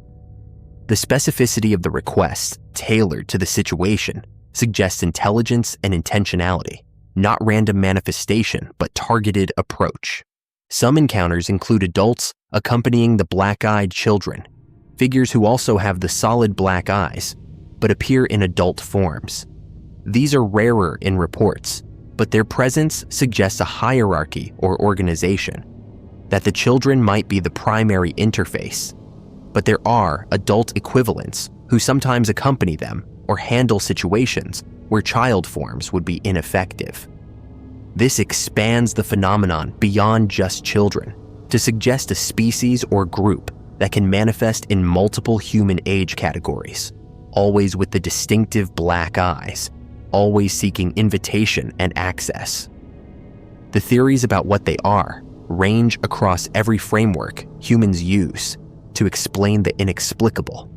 The specificity of the request, tailored to the situation, suggests intelligence and intentionality, not random manifestation, but targeted approach. Some encounters include adults accompanying the black-eyed children, figures who also have the solid black eyes, but appear in adult forms. These are rarer in reports, but their presence suggests a hierarchy or organization, that the children might be the primary interface, but there are adult equivalents who sometimes accompany them or handle situations where child forms would be ineffective. This expands the phenomenon beyond just children to suggest a species or group that can manifest in multiple human age categories, always with the distinctive black eyes, always seeking invitation and access. The theories about what they are range across every framework humans use to explain the inexplicable.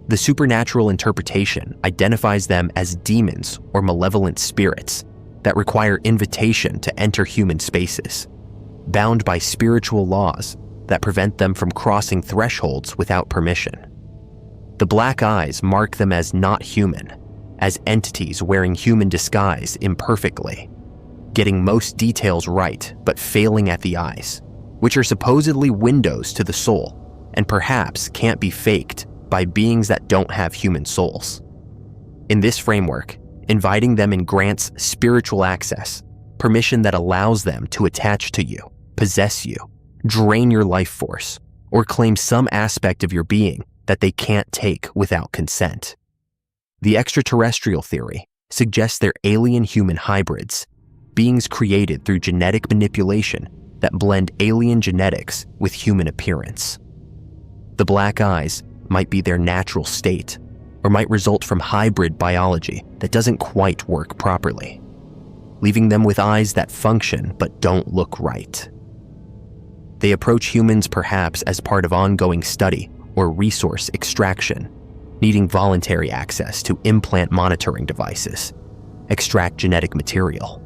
The supernatural interpretation identifies them as demons or malevolent spirits that require invitation to enter human spaces, bound by spiritual laws that prevent them from crossing thresholds without permission. The black eyes mark them as not human, as entities wearing human disguise imperfectly, getting most details right but failing at the eyes, which are supposedly windows to the soul and perhaps can't be faked by beings that don't have human souls. In this framework, inviting them in grants spiritual access, permission that allows them to attach to you, possess you, drain your life force, or claim some aspect of your being that they can't take without consent. The extraterrestrial theory suggests they're alien-human hybrids, beings created through genetic manipulation that blend alien genetics with human appearance. The black eyes might be their natural state, or might result from hybrid biology that doesn't quite work properly, leaving them with eyes that function but don't look right. They approach humans perhaps as part of ongoing study or resource extraction, needing voluntary access to implant monitoring devices, extract genetic material,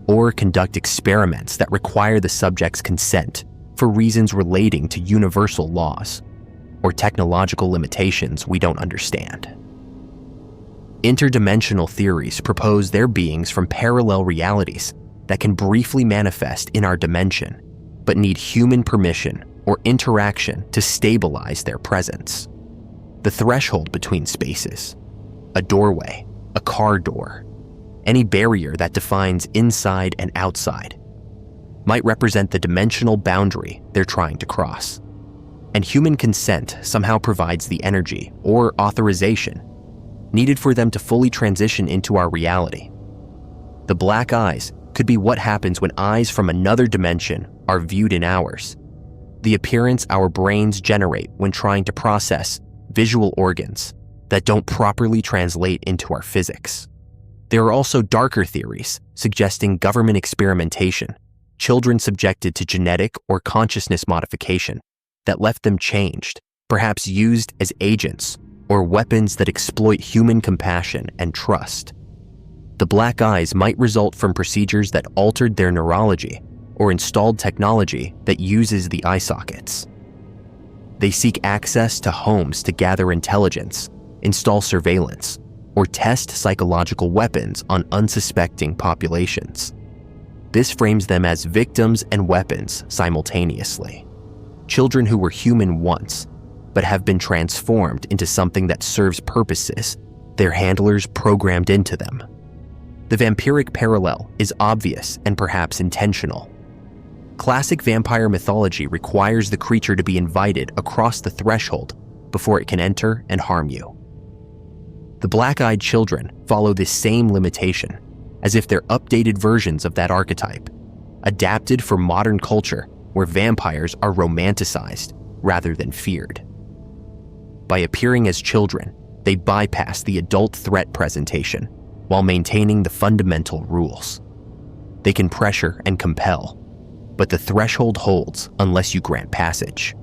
or conduct experiments that require the subject's consent for reasons relating to universal laws or technological limitations we don't understand. Interdimensional theories propose their beings from parallel realities that can briefly manifest in our dimension, but need human permission or interaction to stabilize their presence. The threshold between spaces, a doorway, a car door, any barrier that defines inside and outside, might represent the dimensional boundary they're trying to cross. And human consent somehow provides the energy or authorization needed for them to fully transition into our reality. The black eyes could be what happens when eyes from another dimension are viewed in ours, the appearance our brains generate when trying to process visual organs that don't properly translate into our physics. There are also darker theories suggesting government experimentation, children subjected to genetic or consciousness modification that left them changed, perhaps used as agents or weapons that exploit human compassion and trust. The black eyes might result from procedures that altered their neurology or installed technology that uses the eye sockets. They seek access to homes to gather intelligence, install surveillance, or test psychological weapons on unsuspecting populations. This frames them as victims and weapons simultaneously. Children who were human once, but have been transformed into something that serves purposes their handlers programmed into them. The vampiric parallel is obvious and perhaps intentional. Classic vampire mythology requires the creature to be invited across the threshold before it can enter and harm you. The black-eyed children follow this same limitation, as if they're updated versions of that archetype, adapted for modern culture where vampires are romanticized rather than feared. By appearing as children, they bypass the adult threat presentation while maintaining the fundamental rules. They can pressure and compel, but the threshold holds unless you grant passage.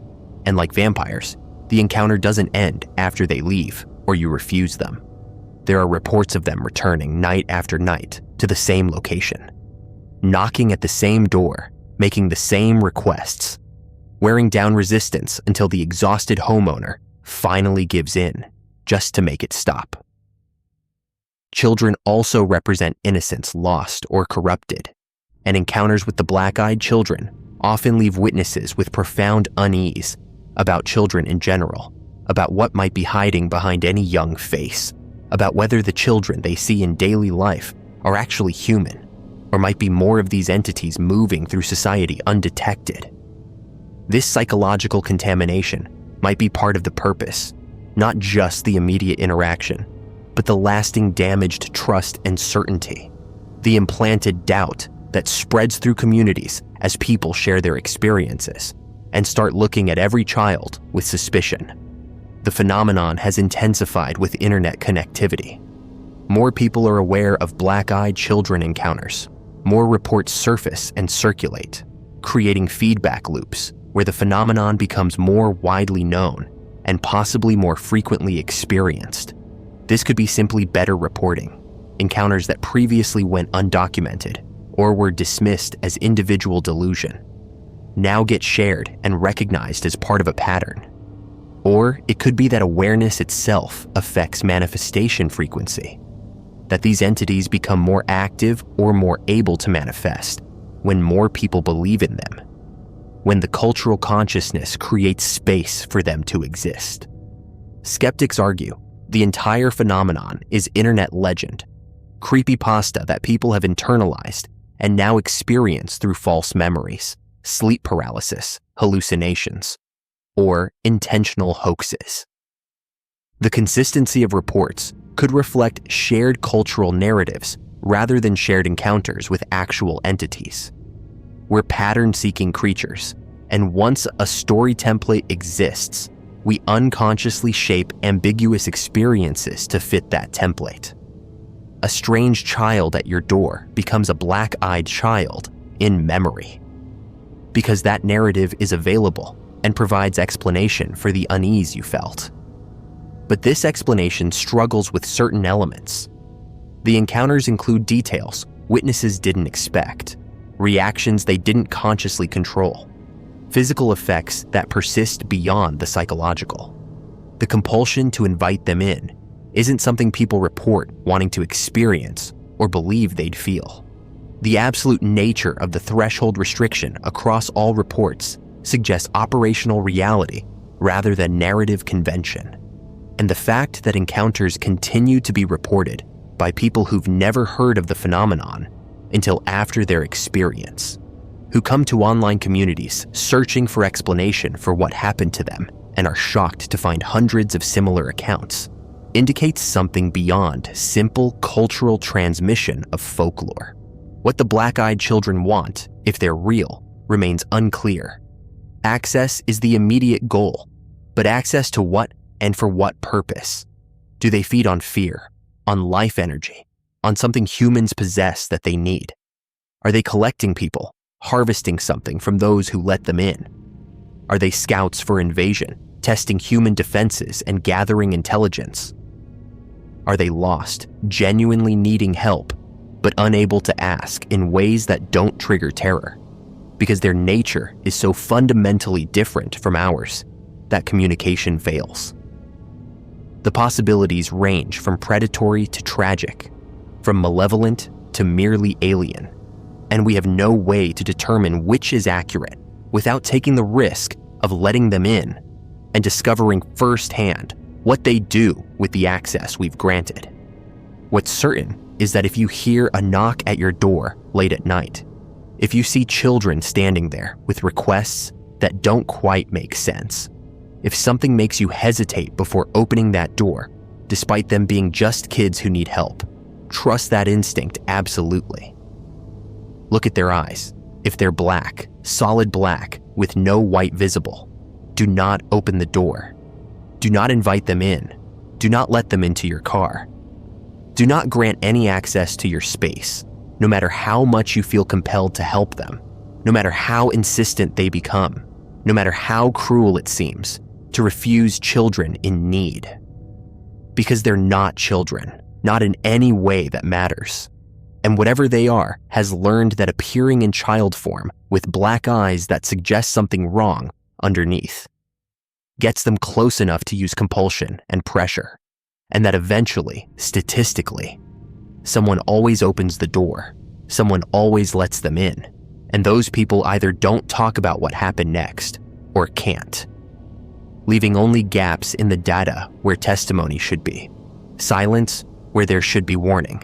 And like vampires, the encounter doesn't end after they leave or you refuse them. There are reports of them returning night after night to the same location, knocking at the same door, making the same requests, wearing down resistance until the exhausted homeowner finally gives in, just to make it stop. Children also represent innocence lost or corrupted, and encounters with the black-eyed children often leave witnesses with profound unease about children in general, about what might be hiding behind any young face, about whether the children they see in daily life are actually human, or might be more of these entities moving through society undetected. This psychological contamination might be part of the purpose, not just the immediate interaction, but the lasting damage to trust and certainty, the implanted doubt that spreads through communities as people share their experiences and start looking at every child with suspicion. The phenomenon has intensified with internet connectivity. More people are aware of black-eyed children encounters. More reports surface and circulate, creating feedback loops where the phenomenon becomes more widely known and possibly more frequently experienced. This could be simply better reporting. Encounters that previously went undocumented or were dismissed as individual delusion now get shared and recognized as part of a pattern. Or it could be that awareness itself affects manifestation frequency, that these entities become more active or more able to manifest when more people believe in them, when the cultural consciousness creates space for them to exist. Skeptics argue the entire phenomenon is internet legend, creepypasta that people have internalized and now experience through false memories, sleep paralysis, hallucinations, or intentional hoaxes. The consistency of reports could reflect shared cultural narratives rather than shared encounters with actual entities. We're pattern-seeking creatures, and once a story template exists, we unconsciously shape ambiguous experiences to fit that template. A strange child at your door becomes a black-eyed child in memory, because that narrative is available and provides explanation for the unease you felt. But this explanation struggles with certain elements. The encounters include details witnesses didn't expect, reactions they didn't consciously control, physical effects that persist beyond the psychological. The compulsion to invite them in isn't something people report wanting to experience or believe they'd feel. The absolute nature of the threshold restriction across all reports suggests operational reality rather than narrative convention. And the fact that encounters continue to be reported by people who've never heard of the phenomenon until after their experience, who come to online communities searching for explanation for what happened to them and are shocked to find hundreds of similar accounts, indicates something beyond simple cultural transmission of folklore. What the black-eyed children want, if they're real, remains unclear. Access is the immediate goal, but access to what and for what purpose? Do they feed on fear, on life energy, on something humans possess that they need? Are they collecting people, harvesting something from those who let them in? Are they scouts for invasion, testing human defenses and gathering intelligence? Are they lost, genuinely needing help, but unable to ask in ways that don't trigger terror, because their nature is so fundamentally different from ours that communication fails? The possibilities range from predatory to tragic, from malevolent to merely alien, and we have no way to determine which is accurate without taking the risk of letting them in and discovering firsthand what they do with the access we've granted. What's certain is that if you hear a knock at your door late at night, if you see children standing there with requests that don't quite make sense, if something makes you hesitate before opening that door, despite them being just kids who need help, trust that instinct absolutely. Look at their eyes. If they're black, solid black, with no white visible, do not open the door. Do not invite them in. Do not let them into your car. Do not grant any access to your space, no matter how much you feel compelled to help them, no matter how insistent they become, no matter how cruel it seems to refuse children in need. Because they're not children, not in any way that matters. And whatever they are has learned that appearing in child form with black eyes that suggest something wrong underneath gets them close enough to use compulsion and pressure, and that eventually, statistically, someone always opens the door, someone always lets them in, and those people either don't talk about what happened next or can't, leaving only gaps in the data where testimony should be, silence where there should be warning,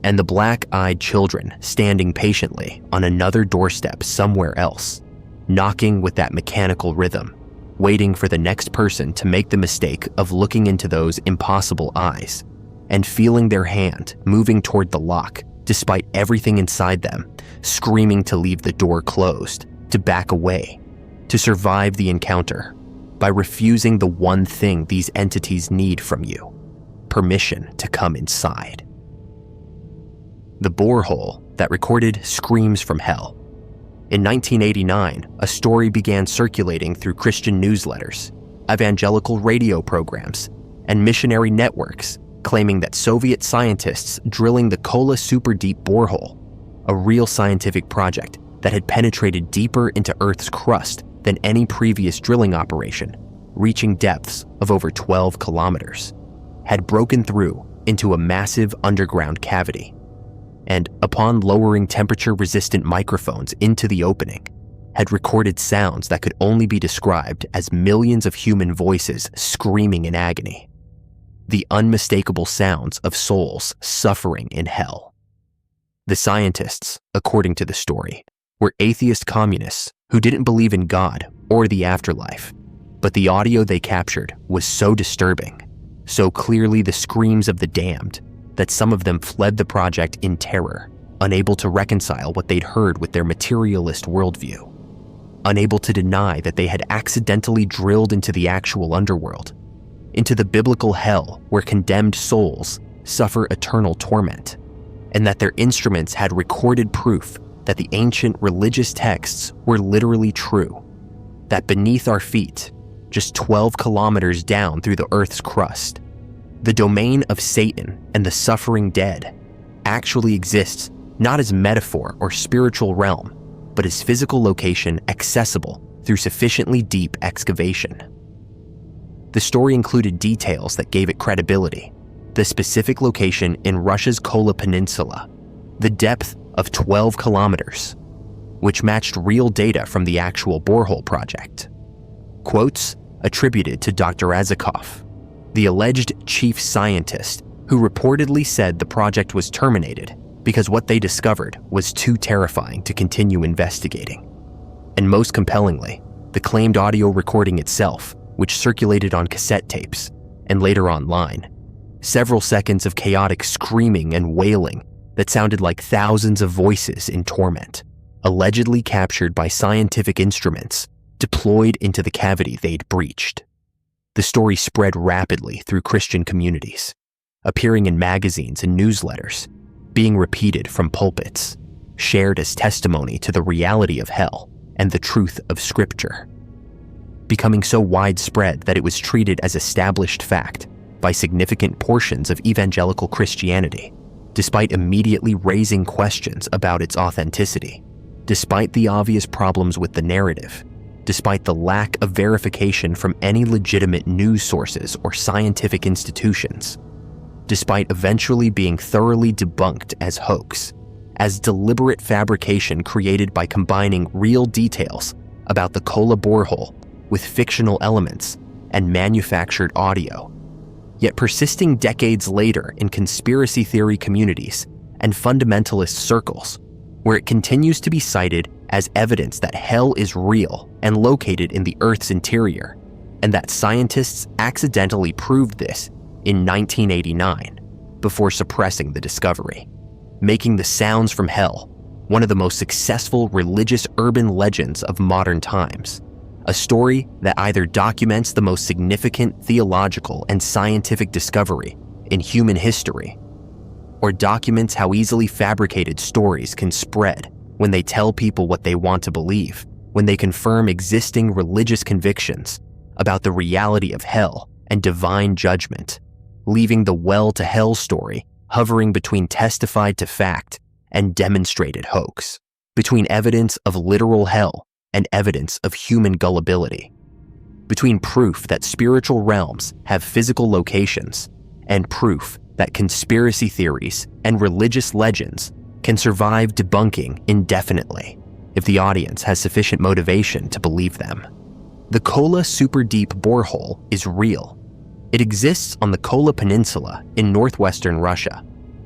and the black-eyed children standing patiently on another doorstep somewhere else, knocking with that mechanical rhythm, waiting for the next person to make the mistake of looking into those impossible eyes and feeling their hand moving toward the lock despite everything inside them, screaming to leave the door closed, to back away, to survive the encounter by refusing the one thing these entities need from you: permission to come inside. The borehole that recorded screams from hell. In 1989, a story began circulating through Christian newsletters, evangelical radio programs, and missionary networks claiming that Soviet scientists drilling the Kola Super Deep borehole, a real scientific project that had penetrated deeper into Earth's crust than any previous drilling operation, reaching depths of over 12 kilometers, had broken through into a massive underground cavity, and upon lowering temperature-resistant microphones into the opening, had recorded sounds that could only be described as millions of human voices screaming in agony. The unmistakable sounds of souls suffering in hell. The scientists, according to the story, were atheist communists who didn't believe in God or the afterlife, but the audio they captured was so disturbing, so clearly the screams of the damned, that some of them fled the project in terror, unable to reconcile what they'd heard with their materialist worldview, unable to deny that they had accidentally drilled into the actual underworld, into the biblical hell where condemned souls suffer eternal torment, and that their instruments had recorded proof that the ancient religious texts were literally true, that beneath our feet, just 12 kilometers down through the Earth's crust, the domain of Satan and the suffering dead actually exists not as metaphor or spiritual realm, but as physical location accessible through sufficiently deep excavation. The story included details that gave it credibility: the specific location in Russia's Kola Peninsula, the depth of 12 kilometers, which matched real data from the actual borehole project. Quotes attributed to Dr. Azakov, the alleged chief scientist who reportedly said the project was terminated because what they discovered was too terrifying to continue investigating. And most compellingly, the claimed audio recording itself, which circulated on cassette tapes and later online. Several seconds of chaotic screaming and wailing that sounded like thousands of voices in torment, allegedly captured by scientific instruments deployed into the cavity they'd breached. The story spread rapidly through Christian communities, appearing in magazines and newsletters, being repeated from pulpits, shared as testimony to the reality of hell and the truth of Scripture, becoming so widespread that it was treated as established fact by significant portions of evangelical Christianity, despite immediately raising questions about its authenticity, despite the obvious problems with the narrative, despite the lack of verification from any legitimate news sources or scientific institutions, despite eventually being thoroughly debunked as hoax, as deliberate fabrication created by combining real details about the Kola borehole with fictional elements and manufactured audio, yet persisting decades later in conspiracy theory communities and fundamentalist circles, where it continues to be cited as evidence that hell is real and located in the Earth's interior, and that scientists accidentally proved this in 1989 before suppressing the discovery, making the sounds from hell one of the most successful religious urban legends of modern times. A story that either documents the most significant theological and scientific discovery in human history, or documents how easily fabricated stories can spread when they tell people what they want to believe, when they confirm existing religious convictions about the reality of hell and divine judgment, leaving the well-to-hell story hovering between testified to fact and demonstrated hoax, between evidence of literal hell and evidence of human gullibility, between proof that spiritual realms have physical locations and proof that conspiracy theories and religious legends can survive debunking indefinitely if the audience has sufficient motivation to believe them. The Kola super deep borehole is real. It exists on the Kola Peninsula in northwestern Russia,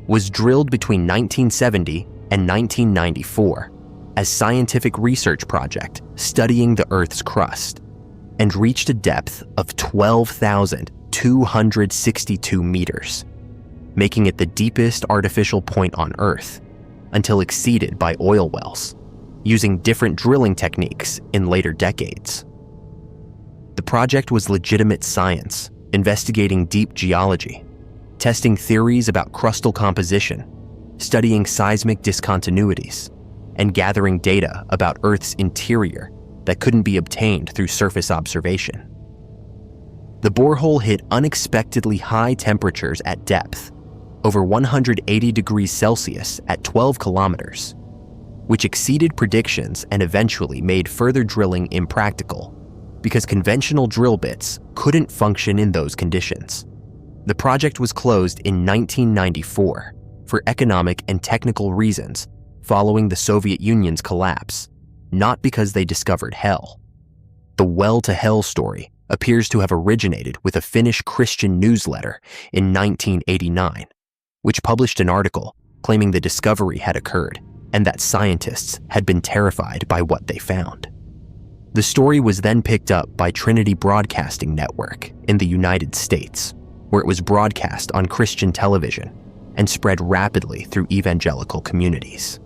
was drilled between 1970 and 1994 as scientific research project studying the Earth's crust, and reached a depth of 12,262 meters, making it the deepest artificial point on Earth until exceeded by oil wells, using different drilling techniques in later decades. The project was legitimate science, investigating deep geology, testing theories about crustal composition, studying seismic discontinuities, and gathering data about Earth's interior that couldn't be obtained through surface observation. The borehole hit unexpectedly high temperatures at depth, over 180 degrees Celsius at 12 kilometers, which exceeded predictions and eventually made further drilling impractical because conventional drill bits couldn't function in those conditions. The project was closed in 1994 for economic and technical reasons following the Soviet Union's collapse, not because they discovered hell. The Well to Hell story appears to have originated with a Finnish Christian newsletter in 1989, which published an article claiming the discovery had occurred and that scientists had been terrified by what they found. The story was then picked up by Trinity Broadcasting Network in the United States, where it was broadcast on Christian television and spread rapidly through evangelical communities.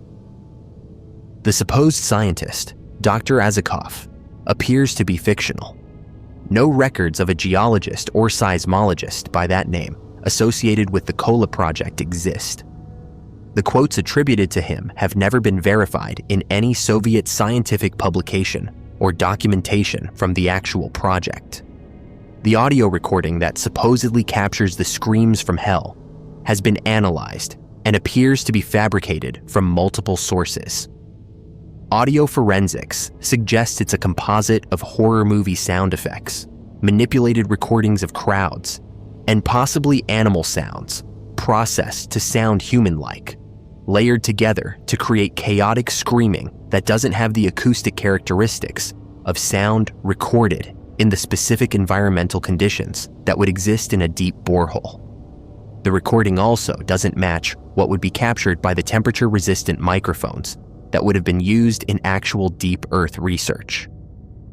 The supposed scientist, Dr. Azikov, appears to be fictional. No records of a geologist or seismologist by that name associated with the Kola project exist. The quotes attributed to him have never been verified in any Soviet scientific publication or documentation from the actual project. The audio recording that supposedly captures the screams from hell has been analyzed and appears to be fabricated from multiple sources. Audio forensics suggests it's a composite of horror movie sound effects, manipulated recordings of crowds, and possibly animal sounds processed to sound human-like, layered together to create chaotic screaming that doesn't have the acoustic characteristics of sound recorded in the specific environmental conditions that would exist in a deep borehole. The recording also doesn't match what would be captured by the temperature-resistant microphones that would have been used in actual deep Earth research.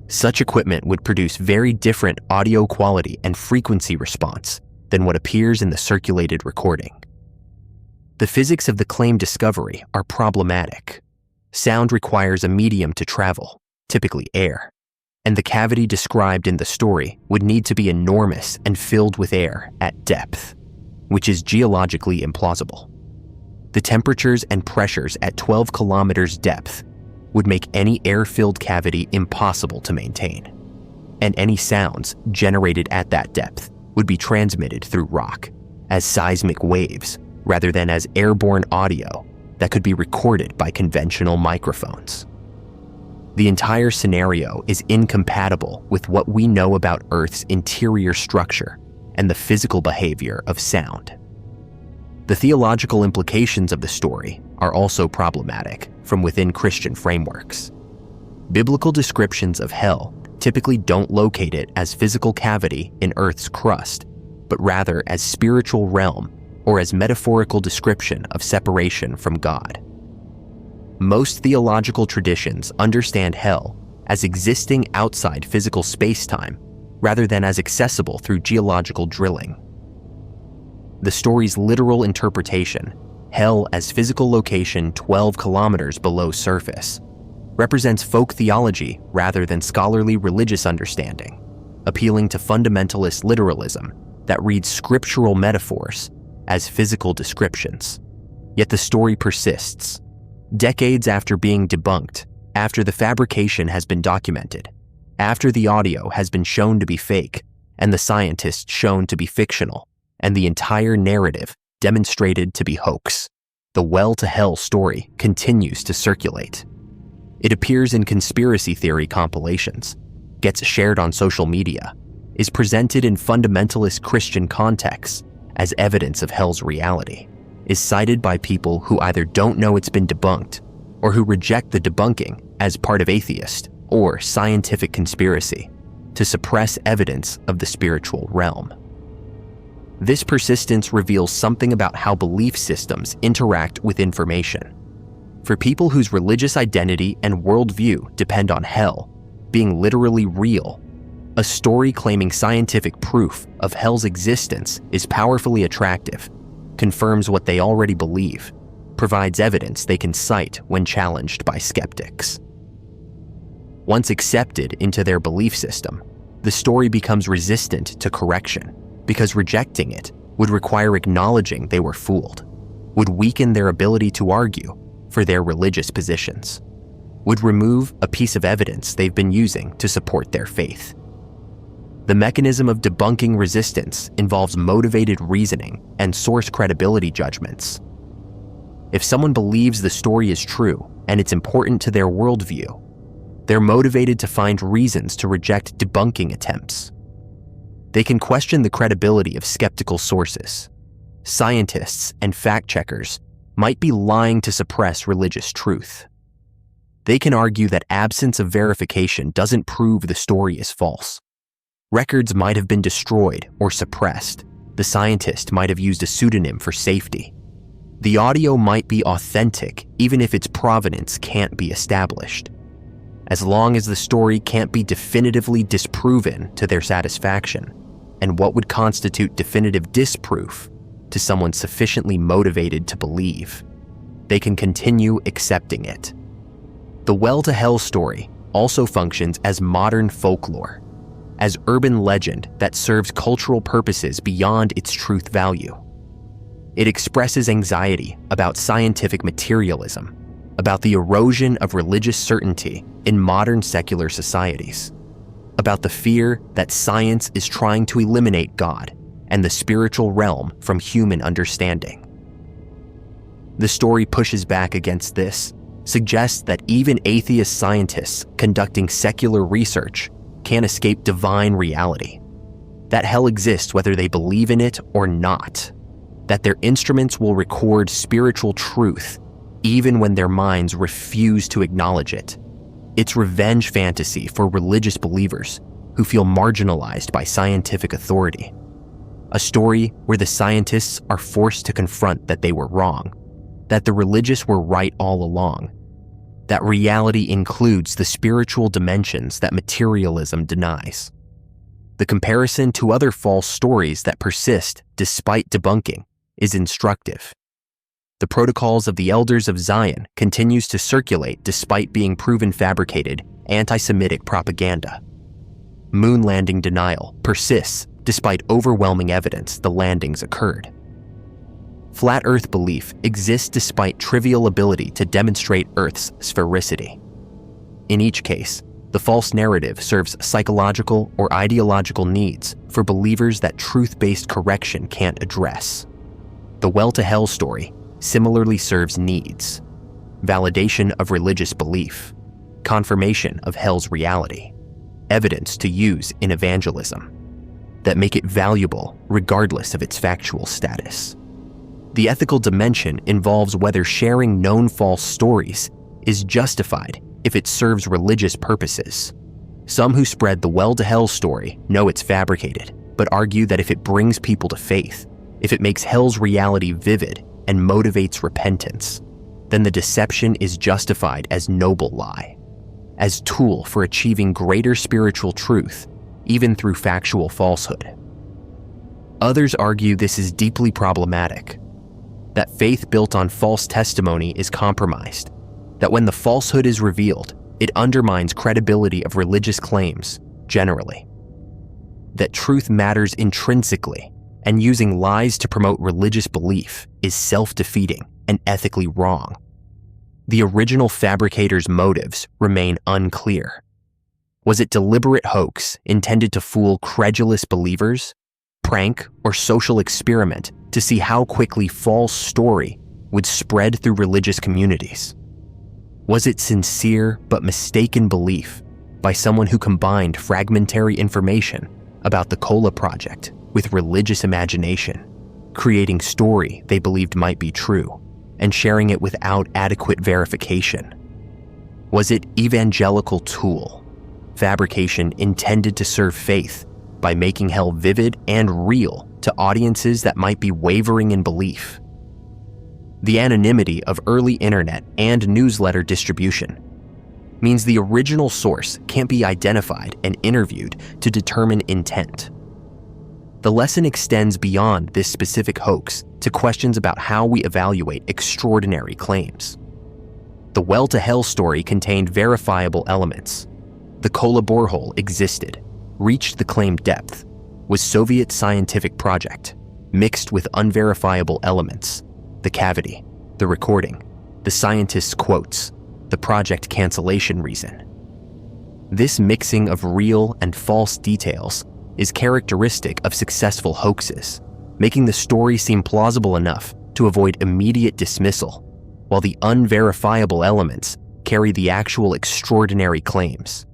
Such equipment would produce very different audio quality and frequency response than what appears in the circulated recording. The physics of the claimed discovery are problematic. Sound requires a medium to travel, typically air, and the cavity described in the story would need to be enormous and filled with air at depth, which is geologically implausible. The temperatures and pressures at 12 kilometers depth would make any air-filled cavity impossible to maintain, and any sounds generated at that depth would be transmitted through rock as seismic waves rather than as airborne audio that could be recorded by conventional microphones. The entire scenario is incompatible with what we know about Earth's interior structure and the physical behavior of sound. The theological implications of the story are also problematic from within Christian frameworks. Biblical descriptions of hell typically don't locate it as physical cavity in Earth's crust, but rather as spiritual realm or as metaphorical description of separation from God. Most theological traditions understand hell as existing outside physical space-time rather than as accessible through geological drilling. The story's literal interpretation, hell as physical location 12 kilometers below surface, represents folk theology rather than scholarly religious understanding, appealing to fundamentalist literalism that reads scriptural metaphors as physical descriptions. Yet the story persists. Decades after being debunked, after the fabrication has been documented, after the audio has been shown to be fake and the scientists shown to be fictional, and the entire narrative demonstrated to be hoax, the Well to Hell story continues to circulate. It appears in conspiracy theory compilations, gets shared on social media, is presented in fundamentalist Christian contexts as evidence of hell's reality is cited by people who either don't know it's been debunked or who reject the debunking as part of atheist or scientific conspiracy to suppress evidence of the spiritual realm. This persistence reveals something about how belief systems interact with information. For people whose religious identity and worldview depend on hell being literally real, a story claiming scientific proof of hell's existence is powerfully attractive, confirms what they already believe, provides evidence they can cite when challenged by skeptics. Once accepted into their belief system, the story becomes resistant to correction because rejecting it would require acknowledging they were fooled, would weaken their ability to argue for their religious positions, would remove a piece of evidence they've been using to support their faith. The mechanism of debunking resistance involves motivated reasoning and source credibility judgments. If someone believes the story is true and it's important to their worldview, they're motivated to find reasons to reject debunking attempts. They can question the credibility of skeptical sources. Scientists and fact-checkers might be lying to suppress religious truth. They can argue that absence of verification doesn't prove the story is false. Records might have been destroyed or suppressed. The scientist might have used a pseudonym for safety. The audio might be authentic even if its provenance can't be established. As long as the story can't be definitively disproven to their satisfaction, and what would constitute definitive disproof to someone sufficiently motivated to believe, they can continue accepting it. The well-to-hell story also functions as modern folklore, as urban legend that serves cultural purposes beyond its truth value. It expresses anxiety about scientific materialism, about the erosion of religious certainty in modern secular societies, about the fear that science is trying to eliminate God and the spiritual realm from human understanding. The story pushes back against this, suggests that even atheist scientists conducting secular research can't escape divine reality, that hell exists whether they believe in it or not, that their instruments will record spiritual truth even when their minds refuse to acknowledge it. It's revenge fantasy for religious believers who feel marginalized by scientific authority. A story where the scientists are forced to confront that they were wrong, that the religious were right all along, that reality includes the spiritual dimensions that materialism denies. The comparison to other false stories that persist despite debunking is instructive. The Protocols of the Elders of Zion continues to circulate despite being proven fabricated anti-Semitic propaganda. Moon landing denial persists despite overwhelming evidence the landings occurred. Flat Earth belief exists despite trivial ability to demonstrate Earth's sphericity. In each case, the false narrative serves psychological or ideological needs for believers that truth-based correction can't address. The well-to-hell story similarly serves needs: validation of religious belief, confirmation of hell's reality, evidence to use in evangelism, that make it valuable regardless of its factual status. The ethical dimension involves whether sharing known false stories is justified if it serves religious purposes. Some who spread the well-to-hell story know it's fabricated, but argue that if it brings people to faith, if it makes hell's reality vivid and motivates repentance, then the deception is justified as noble lie, as tool for achieving greater spiritual truth, even through factual falsehood. Others argue this is deeply problematic, that faith built on false testimony is compromised, that when the falsehood is revealed, it undermines credibility of religious claims generally, that truth matters intrinsically, and using lies to promote religious belief is self-defeating and ethically wrong. The original fabricator's motives remain unclear. Was it deliberate hoax intended to fool credulous believers, prank, or social experiment to see how quickly false story would spread through religious communities? Was it sincere but mistaken belief by someone who combined fragmentary information about the Cola Project with religious imagination, creating story they believed might be true, and sharing it without adequate verification? Was it evangelical tool, fabrication intended to serve faith by making hell vivid and real to audiences that might be wavering in belief? The anonymity of early internet and newsletter distribution means the original source can't be identified and interviewed to determine intent. The lesson extends beyond this specific hoax to questions about how we evaluate extraordinary claims. The Well to Hell story contained verifiable elements. The Kola borehole existed, reached the claimed depth, was Soviet scientific project, mixed with unverifiable elements, the cavity, the recording, the scientist's quotes, the project cancellation reason. This mixing of real and false details is characteristic of successful hoaxes, making the story seem plausible enough to avoid immediate dismissal, while the unverifiable elements carry the actual extraordinary claims.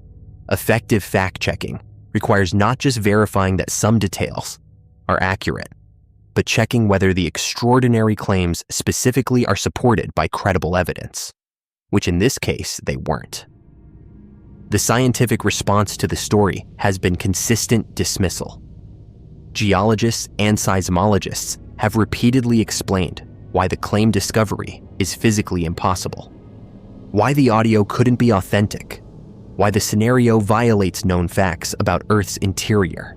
Effective fact-checking requires not just verifying that some details are accurate, but checking whether the extraordinary claims specifically are supported by credible evidence, which in this case they weren't. The scientific response to the story has been consistent dismissal. Geologists and seismologists have repeatedly explained why the claimed discovery is physically impossible, why the audio couldn't be authentic, why the scenario violates known facts about Earth's interior.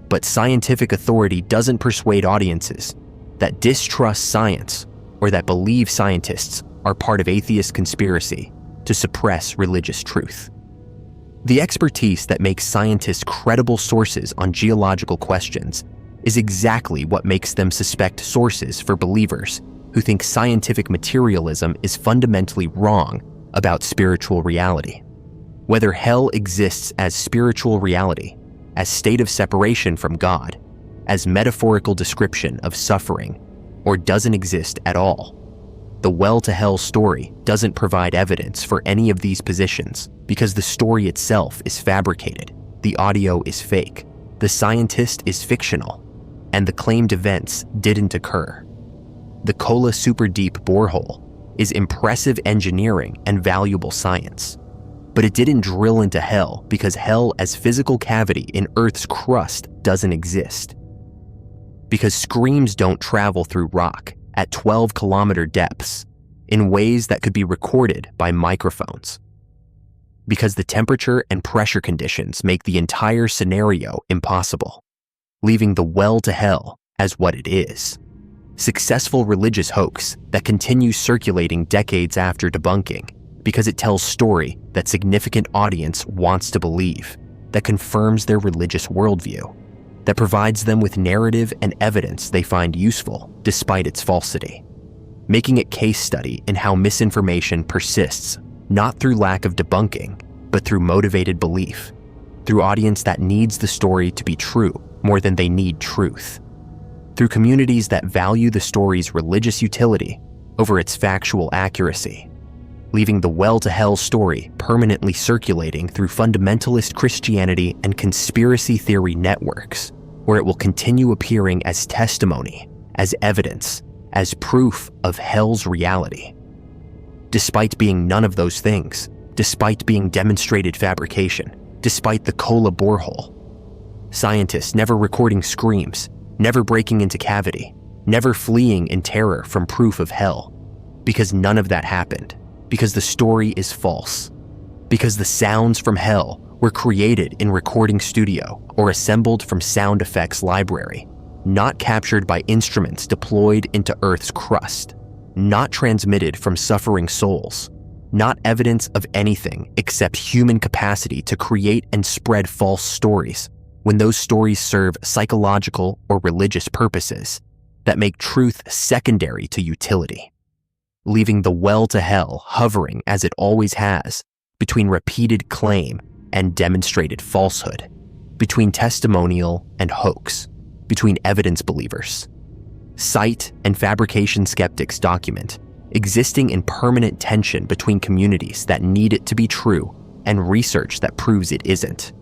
But scientific authority doesn't persuade audiences that distrust science or that believe scientists are part of atheist conspiracy to suppress religious truth. The expertise that makes scientists credible sources on geological questions is exactly what makes them suspect sources for believers who think scientific materialism is fundamentally wrong about spiritual reality. Whether hell exists as spiritual reality, as state of separation from God, as metaphorical description of suffering, or doesn't exist at all, the Well to Hell story doesn't provide evidence for any of these positions because the story itself is fabricated, the audio is fake, the scientist is fictional, and the claimed events didn't occur. The Kola Super Deep borehole is impressive engineering and valuable science, but it didn't drill into hell because hell as physical cavity in Earth's crust doesn't exist. Because screams don't travel through rock at 12-kilometer depths in ways that could be recorded by microphones. Because the temperature and pressure conditions make the entire scenario impossible, leaving the Well to Hell as what it is. Successful religious hoax that continues circulating decades after debunking because it tells story that significant audience wants to believe, that confirms their religious worldview, that provides them with narrative and evidence they find useful despite its falsity, making it case study in how misinformation persists, not through lack of debunking, but through motivated belief, through audience that needs the story to be true more than they need truth, through communities that value the story's religious utility over its factual accuracy, leaving the Well to Hell story permanently circulating through fundamentalist Christianity and conspiracy theory networks, where it will continue appearing as testimony, as evidence, as proof of hell's reality. Despite being none of those things, despite being demonstrated fabrication, despite the Kola borehole, scientists never recording screams, never breaking into cavity, never fleeing in terror from proof of hell, because none of that happened. Because the story is false. Because the sounds from hell were created in recording studio or assembled from sound effects library, not captured by instruments deployed into Earth's crust, not transmitted from suffering souls, not evidence of anything except human capacity to create and spread false stories when those stories serve psychological or religious purposes that make truth secondary to utility, leaving the Well to Hell hovering as it always has between repeated claim and demonstrated falsehood, between testimonial and hoax, between evidence believers. Site and fabrication skeptics document existing in permanent tension between communities that need it to be true and research that proves it isn't,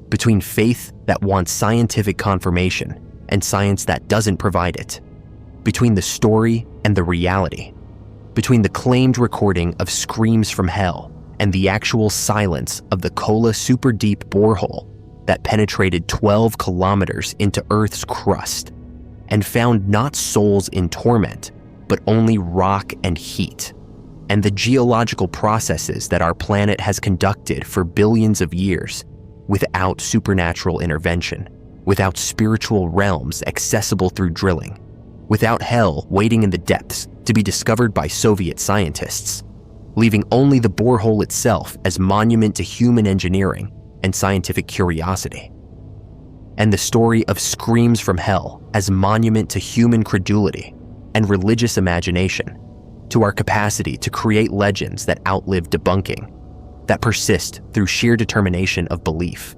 between faith that wants scientific confirmation and science that doesn't provide it, between the story and the reality, between the claimed recording of screams from hell and the actual silence of the Kola super deep borehole that penetrated 12 kilometers into Earth's crust and found not souls in torment, but only rock and heat, and the geological processes that our planet has conducted for billions of years without supernatural intervention, without spiritual realms accessible through drilling, without hell waiting in the depths to be discovered by Soviet scientists, leaving only the borehole itself as monument to human engineering and scientific curiosity. And the story of screams from hell as monument to human credulity and religious imagination, to our capacity to create legends that outlive debunking, that persist through sheer determination of belief,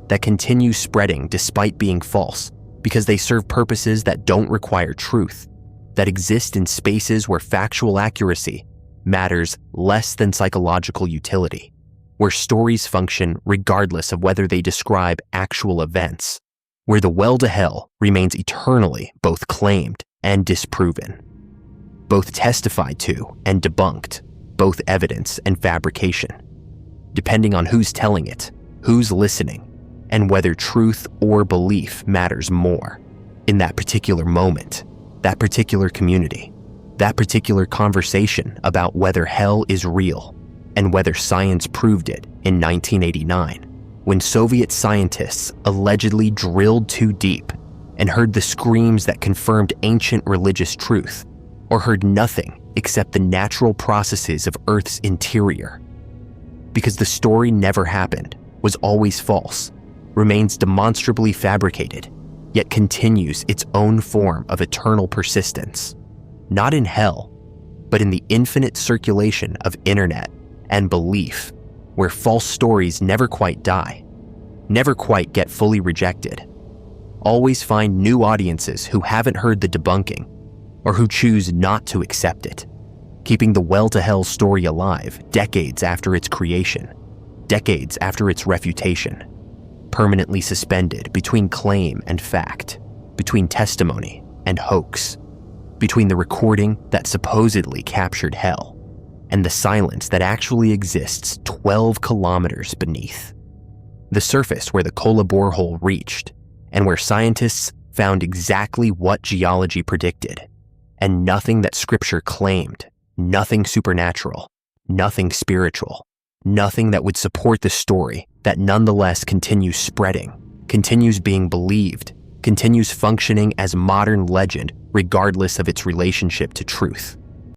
that continue spreading despite being false because they serve purposes that don't require truth, that exist in spaces where factual accuracy matters less than psychological utility, where stories function regardless of whether they describe actual events, where the well to hell remains eternally both claimed and disproven, both testified to and debunked, both evidence and fabrication, depending on who's telling it, who's listening, and whether truth or belief matters more in that particular moment, that particular community, that particular conversation about whether hell is real and whether science proved it in 1989, when Soviet scientists allegedly drilled too deep and heard the screams that confirmed ancient religious truth, or heard nothing except the natural processes of Earth's interior. Because the story never happened, was always false, remains demonstrably fabricated, yet continues its own form of eternal persistence, not in hell, but in the infinite circulation of internet and belief, where false stories never quite die, never quite get fully rejected, always find new audiences who haven't heard the debunking or who choose not to accept it, keeping the well-to-hell story alive decades after its creation, decades after its refutation, permanently suspended between claim and fact, between testimony and hoax, between the recording that supposedly captured hell and the silence that actually exists 12 kilometers beneath. The surface where the Kola borehole reached and where scientists found exactly what geology predicted, and nothing that scripture claimed, nothing supernatural, nothing spiritual, nothing that would support the story that nonetheless continues spreading, continues being believed, continues functioning as modern legend regardless of its relationship to truth.